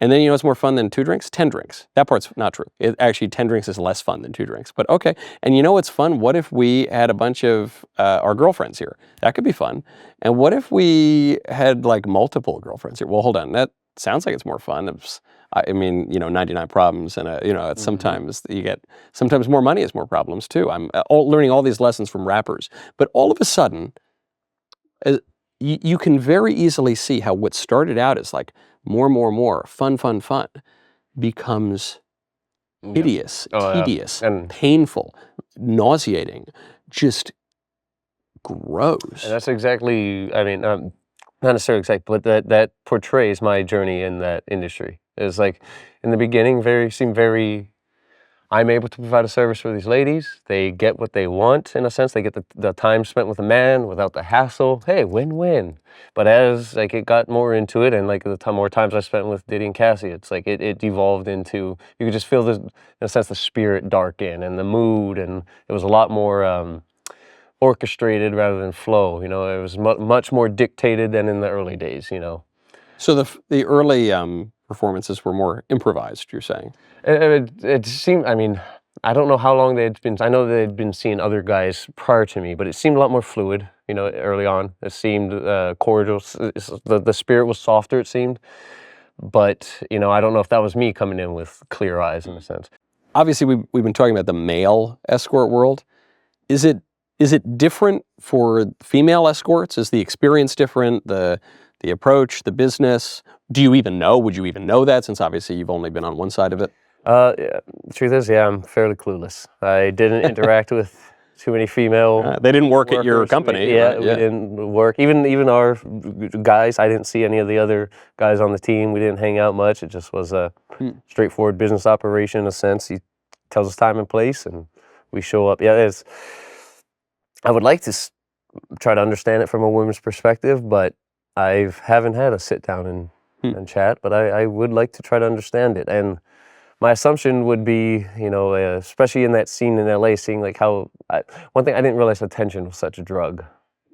And then you know what's more fun than two drinks? 10 drinks. That part's not true. Actually, 10 drinks is less fun than two drinks. But okay. And you know what's fun? What if we had a bunch of our girlfriends here? That could be fun. And what if we had like multiple girlfriends here? Well, hold on. That sounds like it's more fun. I mean, 99 problems, and it's sometimes sometimes more money is more problems too. I'm learning all these lessons from rappers. But all of a sudden, you can very easily see how what started out as like more, fun, becomes hideous, tedious, and painful, nauseating, just gross. And that's exactly, not necessarily exact, but that portrays my journey in that industry. It's like, in the beginning, I'm able to provide a service for these ladies. They get what they want, in a sense. They get the time spent with a man without the hassle. Hey, win-win. But as it got more into it, and more times I spent with Diddy and Cassie, it's like it devolved into, you could just feel in a sense, the spirit darken and the mood, and it was a lot more orchestrated rather than flow. It was much more dictated than in the early days. So the early performances were more improvised, you're saying? It seemed, I don't know how long they'd been. I know they'd been seeing other guys prior to me, but it seemed a lot more fluid. You know, early on, it seemed cordial. The spirit was softer. It seemed, but you know, I don't know if that was me coming in with clear eyes in a sense. Obviously, we've been talking about the male escort world. Is it different for female escorts? Is the experience different? The approach, the business? Do you even know? Would you even know that, since obviously you've only been on one side of it? Yeah, the truth is, yeah, I'm fairly clueless. I didn't interact with too many female. They didn't work at your workers. company, Yeah, right? we didn't work. Even our guys, I didn't see any of the other guys on the team. We didn't hang out much. It just was a straightforward business operation in a sense. He tells us time and place, and we show up. Yeah, I would like to try to understand it from a woman's perspective, but I haven't had a sit down and chat. But I would like to try to understand it. And my assumption would be, you know, especially in that scene in LA, seeing like how, one thing I didn't realize attention was such a drug,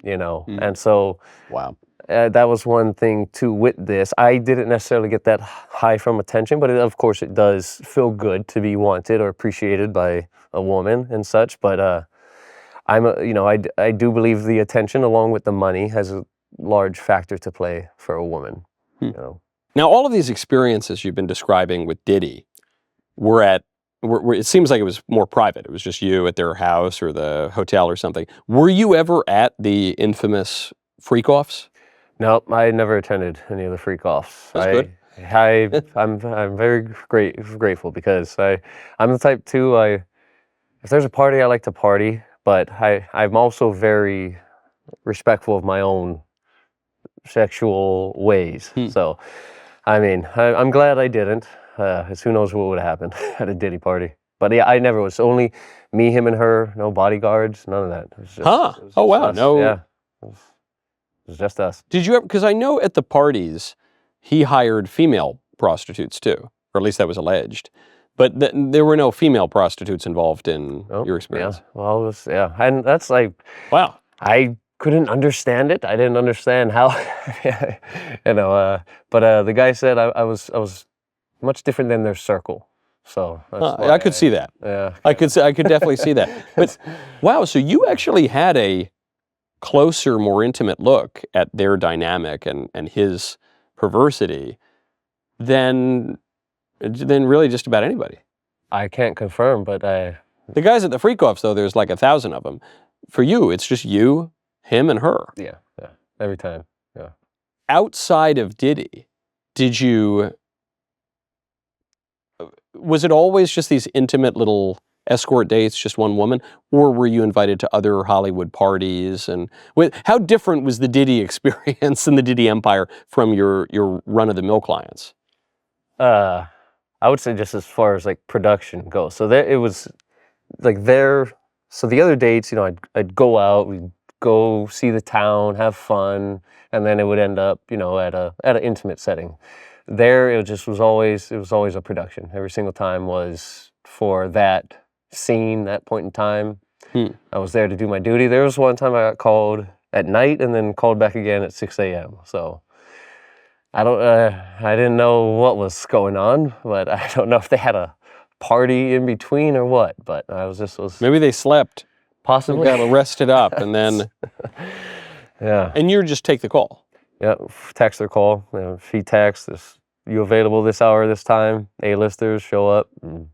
you know, and so Wow. that was one thing too with this. I didn't necessarily get that high from attention, but of course it does feel good to be wanted or appreciated by a woman and such. But you know, I do believe the attention along with the money has a large factor to play for a woman, you know. Now, all of these experiences you've been describing with Diddy were it seems like it was more private. It was just you at their house or the hotel or something. Were you ever at the infamous freak-offs? No, I never attended any of the freak-offs. That's good. I'm very grateful because I'm the type too. If there's a party, I like to party, but I'm also very respectful of my own sexual ways. So, I mean, I'm glad I didn't. Who knows what would have happened at a Diddy party? But yeah, I never was. Only me, him, and her. No bodyguards. None of that. It was just, it was Oh, just wow. us. No. Yeah. It was just us. Did you ever? Because I know at the parties he hired female prostitutes too, or at least that was alleged. But there were no female prostitutes involved in your experience. Yeah. Well, it was, yeah, and that's like, Wow. I couldn't understand it. I didn't understand how, you know. But the guy said I was much different than their circle. So that's why I could see that. Yeah. I could definitely see that. But wow, so you actually had a closer, more intimate look at their dynamic and his perversity than really just about anybody. I can't confirm, but The guys at the freak-offs, though, there's like 1,000 of them. For you, it's just you, him, and her. yeah, every time. Yeah. Outside of Diddy, was it always just these intimate little escort dates, just one woman, or were you invited to other Hollywood parties? And how different was the Diddy experience and the Diddy empire from your run-of-the-mill clients? I would say just as far as like production goes. So it was like so the other dates, you know, I'd go out, we'd go see the town, have fun, and then it would end up, you know, at an intimate setting. There, it was always a production. Every single time was for that scene, that point in time. I was there to do my duty. There was one time I got called at night and then called back again at 6 a.m. So I didn't know what was going on, but I don't know if they had a party in between or what. But I was Maybe they slept. possibly Got rested up, and then yeah. and you just take the call. Yeah, text or call. You know, if he texts, you available this hour, this time? A-listers show up, and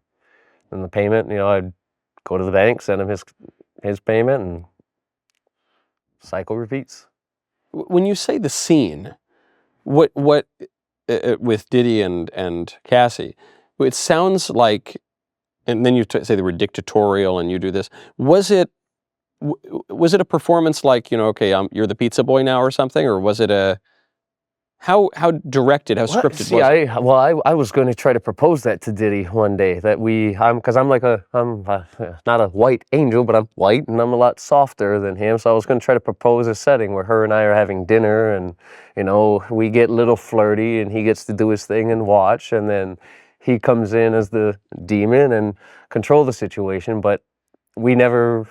the payment. You know, I'd go to the bank, send him his payment, and cycle repeats. When you say the scene, what with Diddy and Cassie, it sounds like, and then you say they were dictatorial, and you do this. Was it a performance like, you know, okay, you're the pizza boy now or something, or was it how directed, how scripted was it? I was going to try to propose that to Diddy one day, that because I'm not a white angel, but I'm white and I'm a lot softer than him. So I was going to try to propose a setting where her and I are having dinner, and you know, we get a little flirty, and he gets to do his thing and watch, and then he comes in as the demon and control the situation. But we never.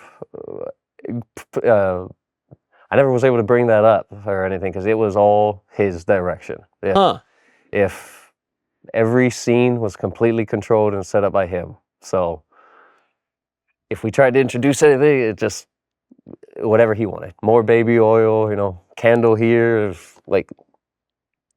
I never was able to bring that up or anything because it was all his direction. If every scene was completely controlled and set up by him. So if we tried to introduce anything, it just whatever he wanted. More baby oil, candle here, like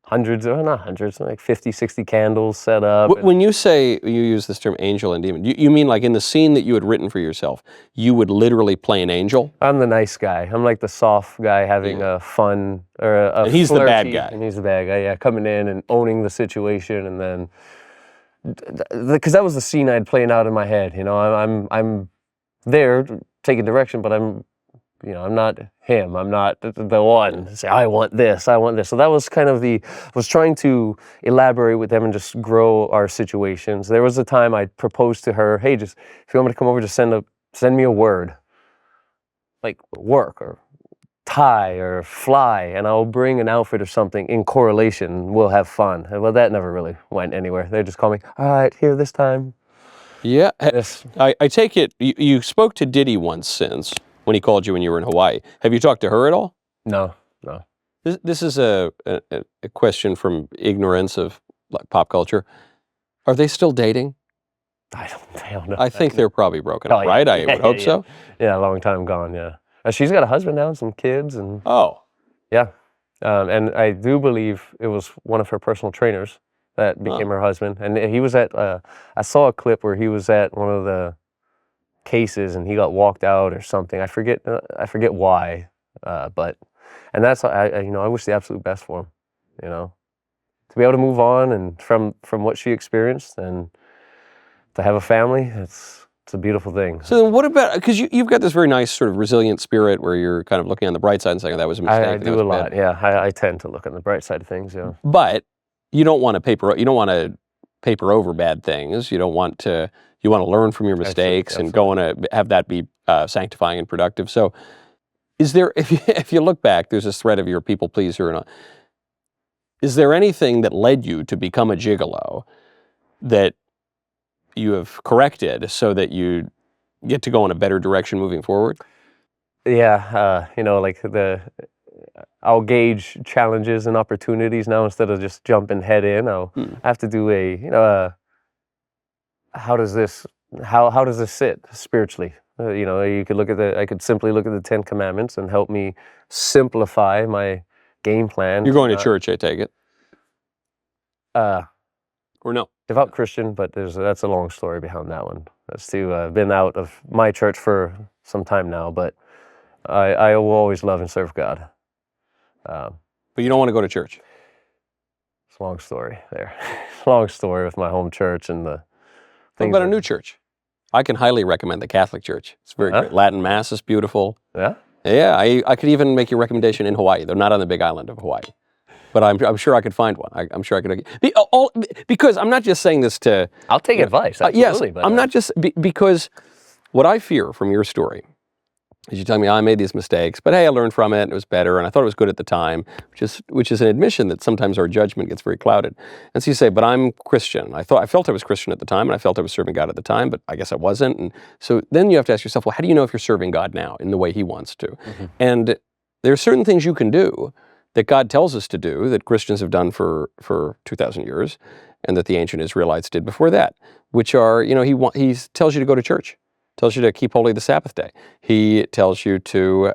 hundreds, or not hundreds, like 50, 60 candles set up. When you say, you use this term angel and demon, you mean like in the scene that you had written for yourself, you would literally play an angel? I'm the nice guy. I'm like the soft guy having a fun, or a And he's the bad flirty- guy. And he's the bad guy, yeah, coming in and owning the situation, and then, because that was the scene I'd playing out in my head, I'm there taking direction, but I'm not him. I'm not the one. Say, I want this. So that was kind of was trying to elaborate with them and just grow our situations. There was a time I proposed to her, hey, just if you want me to come over, just send me a word, like work or tie or fly, and I'll bring an outfit or something in correlation. We'll have fun. Well, that never really went anywhere. They just call me, all right, here this time. Yeah. This. I take it, you spoke to Diddy once since, when he called you when you were in Hawaii. Have you talked to her at all? No. This is a question from ignorance of like pop culture. Are they still dating? I don't know. I think they're probably broken up, Oh, yeah. right? I would hope so. Yeah, a long time gone, yeah. She's got a husband now and some kids, and Oh. yeah. And I do believe it was one of her personal trainers that became her husband. And he was at, I saw a clip where he was at one of the cases and he got walked out or something. I forget why, and that's, I wish the absolute best for him, to be able to move on and from what she experienced and to have a family, it's a beautiful thing. So then what about, because you've got this very nice sort of resilient spirit where you're kind of looking on the bright side and saying, oh, that was a mistake. I do a lot, yeah. I tend to look on the bright side of things, yeah. But you don't want to paper over bad things. You want to learn from your mistakes and go on have that be sanctifying and productive. So is there, if you look back, there's this thread of your people pleaser, and is there anything that led you to become a gigolo that you have corrected so that you get to go in a better direction moving forward? Yeah, like I'll gauge challenges and opportunities now instead of just jumping head in. I have to do how does this sit spiritually? You could I could simply look at the 10 Commandments and help me simplify my game plan. You're going to church, I take it. Or no? Devout Christian, but that's a long story behind that one. That's been out of my church for some time now, but I will always love and serve God. But you don't want to go to church? It's a long story there. Long story with my home church and the things. What about a new church? I can highly recommend the Catholic Church. It's very great. Latin Mass is beautiful. Yeah? Yeah, I could even make your recommendation in Hawaii. They're not on the big island of Hawaii. But I'm sure I could find one. I'm sure I could. Because I'm not just saying this to... I'll take advice, absolutely. Yes, but, I'm not just... because what I fear from your story is you tell me, I made these mistakes, but hey, I learned from it, and it was better, and I thought it was good at the time, which is an admission that sometimes our judgment gets very clouded. And so you say, but I'm Christian. I felt I was Christian at the time, and I felt I was serving God at the time, but I guess I wasn't. And so then you have to ask yourself, well, how do you know if you're serving God now in the way He wants to? Mm-hmm. And there are certain things you can do that God tells us to do, that Christians have done for 2,000 years, and that the ancient Israelites did before that, which are, He tells you to go to church, tells you to keep holy the Sabbath day. He tells you to,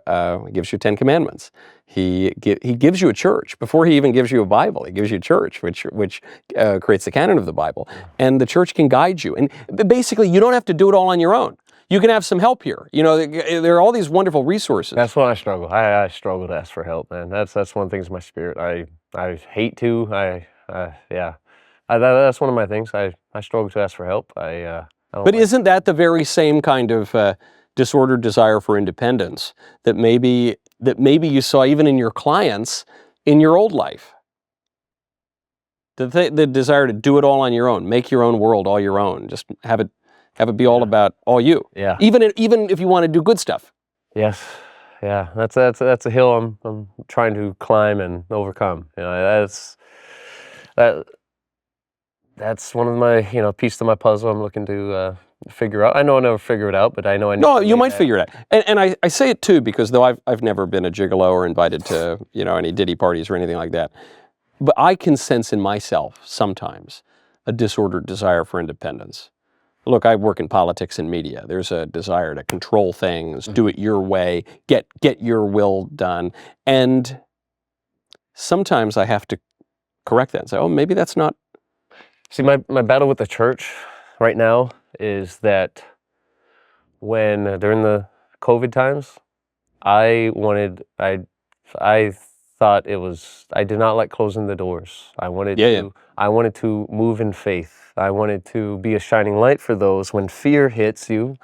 gives you 10 commandments. He gives you a church. Before He even gives you a Bible, He gives you a church, which creates the canon of the Bible. And the church can guide you. And basically, you don't have to do it all on your own. You can have some help here. There are all these wonderful resources. That's when I struggle. I struggle to ask for help, man. That's one of the things in my spirit. I hate to. That's one of my things. I struggle to ask for help. But isn't that the very same kind of disordered desire for independence that maybe you saw even in your clients in your old life? The desire to do it all on your own, make your own world all your own, just have it be all about all you. Yeah. Even if you want to do good stuff. Yes. Yeah. That's a hill I'm trying to climb and overcome. That's one of my piece to my puzzle I'm looking to figure out. I know I'll never figure it out, but I know I need No, to you might figure it out. And I say it too because though I've never been a gigolo or invited to any Diddy parties or anything like that, but I can sense in myself sometimes a disordered desire for independence. look, I work in politics and media. There's a desire to control things, do it your way, get your will done. And sometimes I have to correct that and say, oh, maybe that's not. See, my battle with the church right now is that when during the COVID times, I thought it was, I did not like closing the doors. I wanted I wanted to move in faith. I wanted to be a shining light for those. When fear hits you,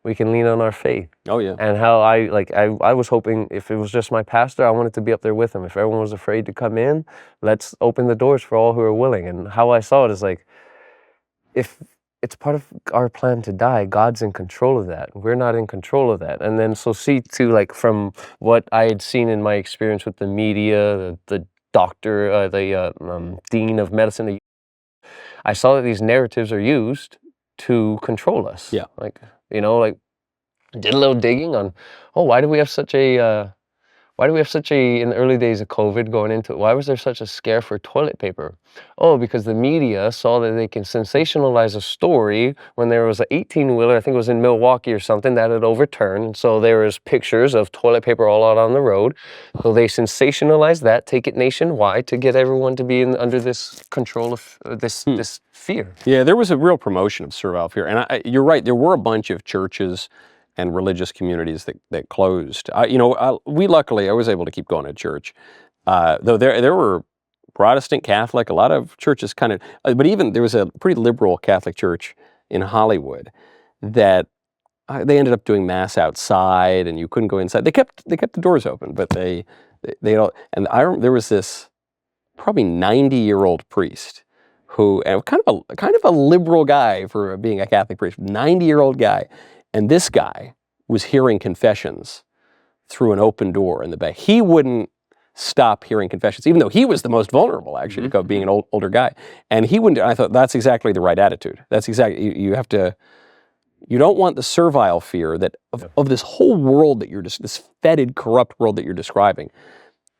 we can lean on our faith. Oh, yeah. And how I was hoping if it was just my pastor, I wanted to be up there with him. If everyone was afraid to come in, let's open the doors for all who are willing. And how I saw it is like, if it's part of our plan to die, God's in control of that. We're not in control of that. And then so see too, like from what I had seen in my experience with the media, the doctor, the dean of medicine, I saw that these narratives are used to control us. Yeah. Like, like did a little digging on, why do we have such a, in the early days of COVID going into it, why was there such a scare for toilet paper? Oh, because the media saw that they can sensationalize a story when there was an 18-wheeler, I think it was in Milwaukee or something, that had overturned. And so there was pictures of toilet paper all out on the road. So they sensationalized that, take it nationwide to get everyone to be under this control of this fear. Yeah, there was a real promotion of servile fear. And you're right, there were a bunch of churches and religious communities that closed. We luckily, I was able to keep going to church. Though there were Protestant, Catholic, a lot of churches kind of, but even there was a pretty liberal Catholic church in Hollywood that they ended up doing mass outside, and you couldn't go inside. They kept the doors open, but they don't. And there was this probably 90-year-old priest who, and kind of a liberal guy for being a Catholic priest, 90-year-old guy. And this guy was hearing confessions through an open door in the back. He wouldn't stop hearing confessions, even though he was the most vulnerable, actually, to being an older guy. And he wouldn't. I thought that's exactly the right attitude. That's exactly, you have to, you don't want the servile fear that of this whole world that you're just, this fetid, corrupt world that you're describing.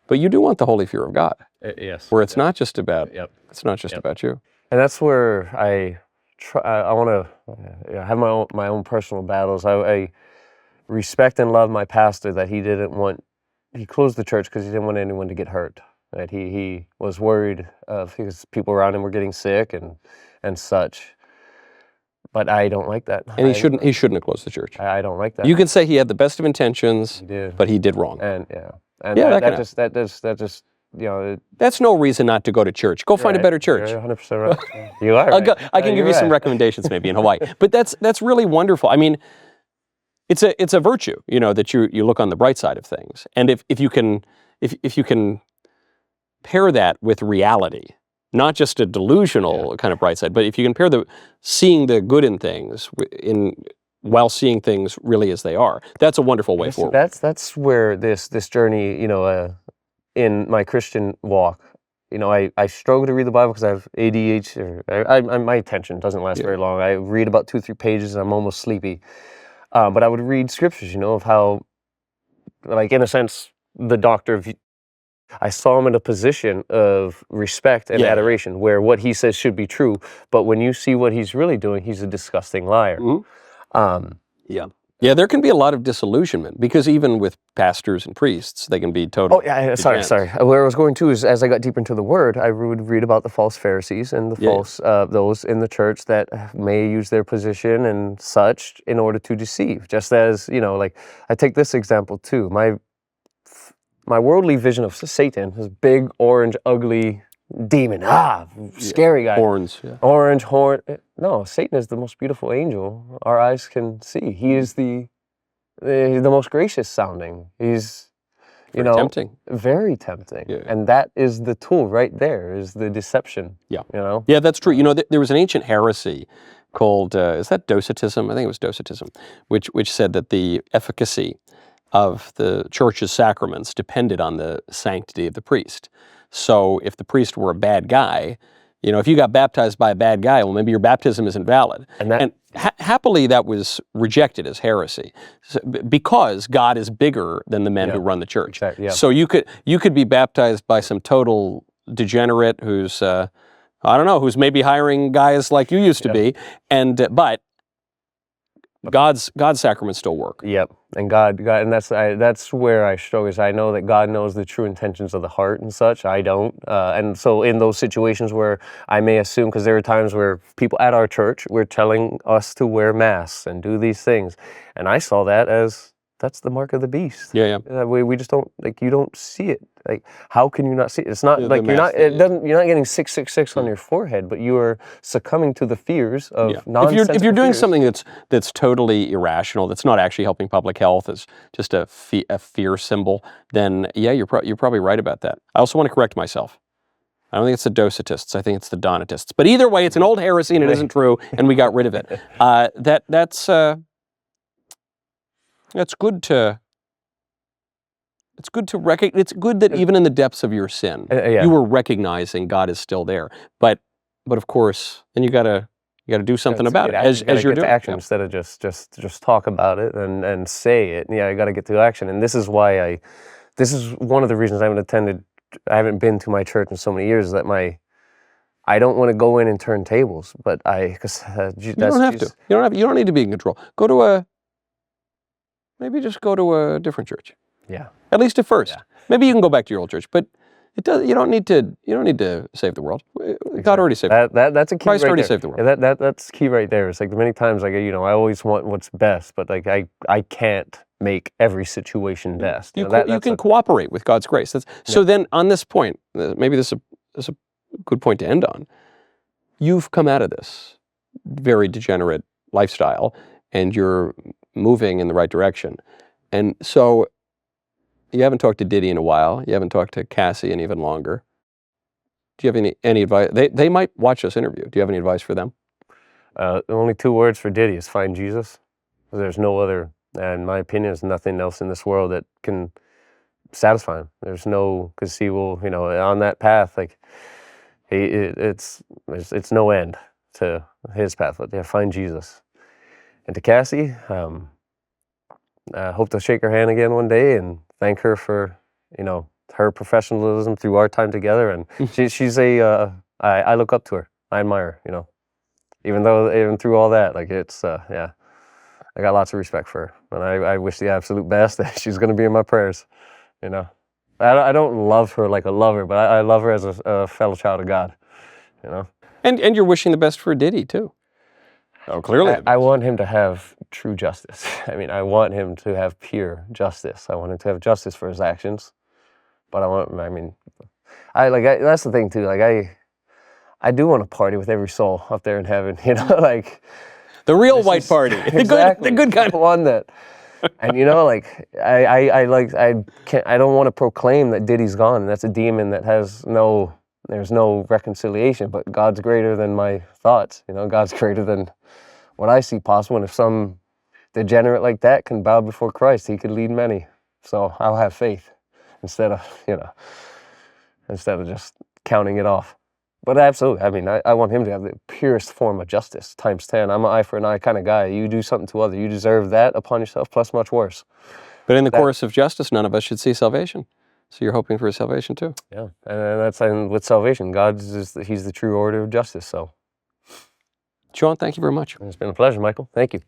But you do want the holy fear of God. Yes. Where it's not just about, it's not just about you. And that's where I want to have my own personal battles. I respect and love my pastor that he closed the church because he didn't want anyone to get hurt. That he was worried because people around him were getting sick and such. But I don't like that. And he shouldn't have closed the church. I don't like that. You can say he had the best of intentions, but he did wrong. And that just that's no reason not to go to church. Go find a better church. You're 100% right. You are right. I can give you some recommendations maybe in Hawaii. But that's really wonderful. I mean, it's a virtue, that you look on the bright side of things. And if you can pair that with reality, not just a delusional kind of bright side, but if you can pair seeing the good in things while seeing things really as they are, that's a wonderful way forward. That's where this journey, in my Christian walk, I struggle to read the Bible because I have ADHD. My attention doesn't last very long. I read about 2-3 pages and I'm almost sleepy. But I would read scriptures, of how, like, in a sense, the doctor I saw him in a position of respect and adoration where what he says should be true. But when you see what he's really doing, he's a disgusting liar. Yeah, there can be a lot of disillusionment because even with pastors and priests, they can be totally. Sorry. Where I was going to is, as I got deeper into the Word, I would read about the false Pharisees and the false those in the church that may use their position and such in order to deceive. Just as like I take this example too. My worldly vision of Satan is big, orange, ugly demon. Scary guy. Horns. Orange horn. No, Satan is the most beautiful angel our eyes can see. He is the most gracious sounding. He's, tempting. Very tempting. Yeah. And that is the tool right there, is the deception. Yeah. Yeah, that's true. There was an ancient heresy called, is that Docetism? I think it was Docetism, which said that the efficacy of the church's sacraments depended on the sanctity of the priest. So if the priest were a bad guy, if you got baptized by a bad guy, well, maybe your baptism isn't valid. And happily, that was rejected as heresy, because God is bigger than the men who run the church. Exactly, So you could be baptized by some total degenerate who's who's maybe hiring guys like you used to be, but God's sacraments still work. Yep, and God, and that's where I struggle. Is I know that God knows the true intentions of the heart and such. I don't, and so in those situations where I may assume, because there are times where people at our church were telling us to wear masks and do these things, and I saw that as that's the mark of the beast. Yeah, yeah. We just don't you don't see it. Like, how can you not see it? It's not The like you're mask not. thing, It doesn't. You're not getting 666 on your forehead, but you are succumbing to the fears of nonsensical if you're doing fears. something that's totally irrational, that's not actually helping public health, it's just a fear symbol, then yeah, you're probably right about that. I also want to correct myself. I don't think it's the Docetists. I think it's the Donatists. But either way, it's an old heresy and it isn't true, and we got rid of it. That's good to. It's good to It's good that even in the depths of your sin, Yeah. you were recognizing God is still there. But of course, then you gotta do something about it as you're doing. Action instead of just talk about it and say it. Yeah, I got to get to action. And this is why this is one of the reasons I haven't been to my church in so many years, that I don't want to go in and turn tables, but because you don't have to. You don't need to be in control. Maybe just go to a different church. Yeah. At least at first. Yeah. Maybe you can go back to your old church, but you don't need to save the world. God already saved it. That's a key. Christ right already there. saved the world. Yeah, that's key right there. It's like many times, like, I always want what's best, but like I can't make every situation best. You can cooperate with God's grace. So then on this point, maybe this is a good point to end on. You've come out of this very degenerate lifestyle, and you're moving in the right direction. And so you haven't talked to Diddy in a while. You haven't talked to Cassie in even longer. Do you have any advice? They might watch this interview. Do you have any advice for them? The only 2 words for Diddy is find Jesus. There's no other, in my opinion, there's nothing else in this world that can satisfy him. There's no, because he will, on that path, like, it's no end to his path. But yeah, find Jesus. And to Cassie, I hope to shake her hand again one day and thank her for, her professionalism through our time together. And she's I look up to her. I admire her, even through all that, like, it's, I got lots of respect for her. And I wish the absolute best. That she's going to be in my prayers, I don't love her like a lover, but I love her as a fellow child of God, And you're wishing the best for Diddy too. Oh, clearly. I want him to have true justice. I want him to have pure justice. I want him to have justice for his actions. But that's the thing too. Like, I do want to party with every soul up there in heaven. Like the real white party, exactly, the good kind, the one that. And I don't want to proclaim that Diddy's gone. That's a demon that there's no reconciliation. But God's greater than my thoughts. God's greater than what I see possible. And if some degenerate like that can bow before Christ, he could lead many. So I'll have faith instead of just counting it off. But absolutely, I want him to have the purest form of justice, times 10. I'm an eye for an eye kind of guy. You do something to others, you deserve that upon yourself, plus much worse. But in the course of justice, none of us should see salvation. So you're hoping for his salvation too. Yeah, and with salvation, he's the true order of justice. So, Shawn, thank you very much. It's been a pleasure, Michael. Thank you.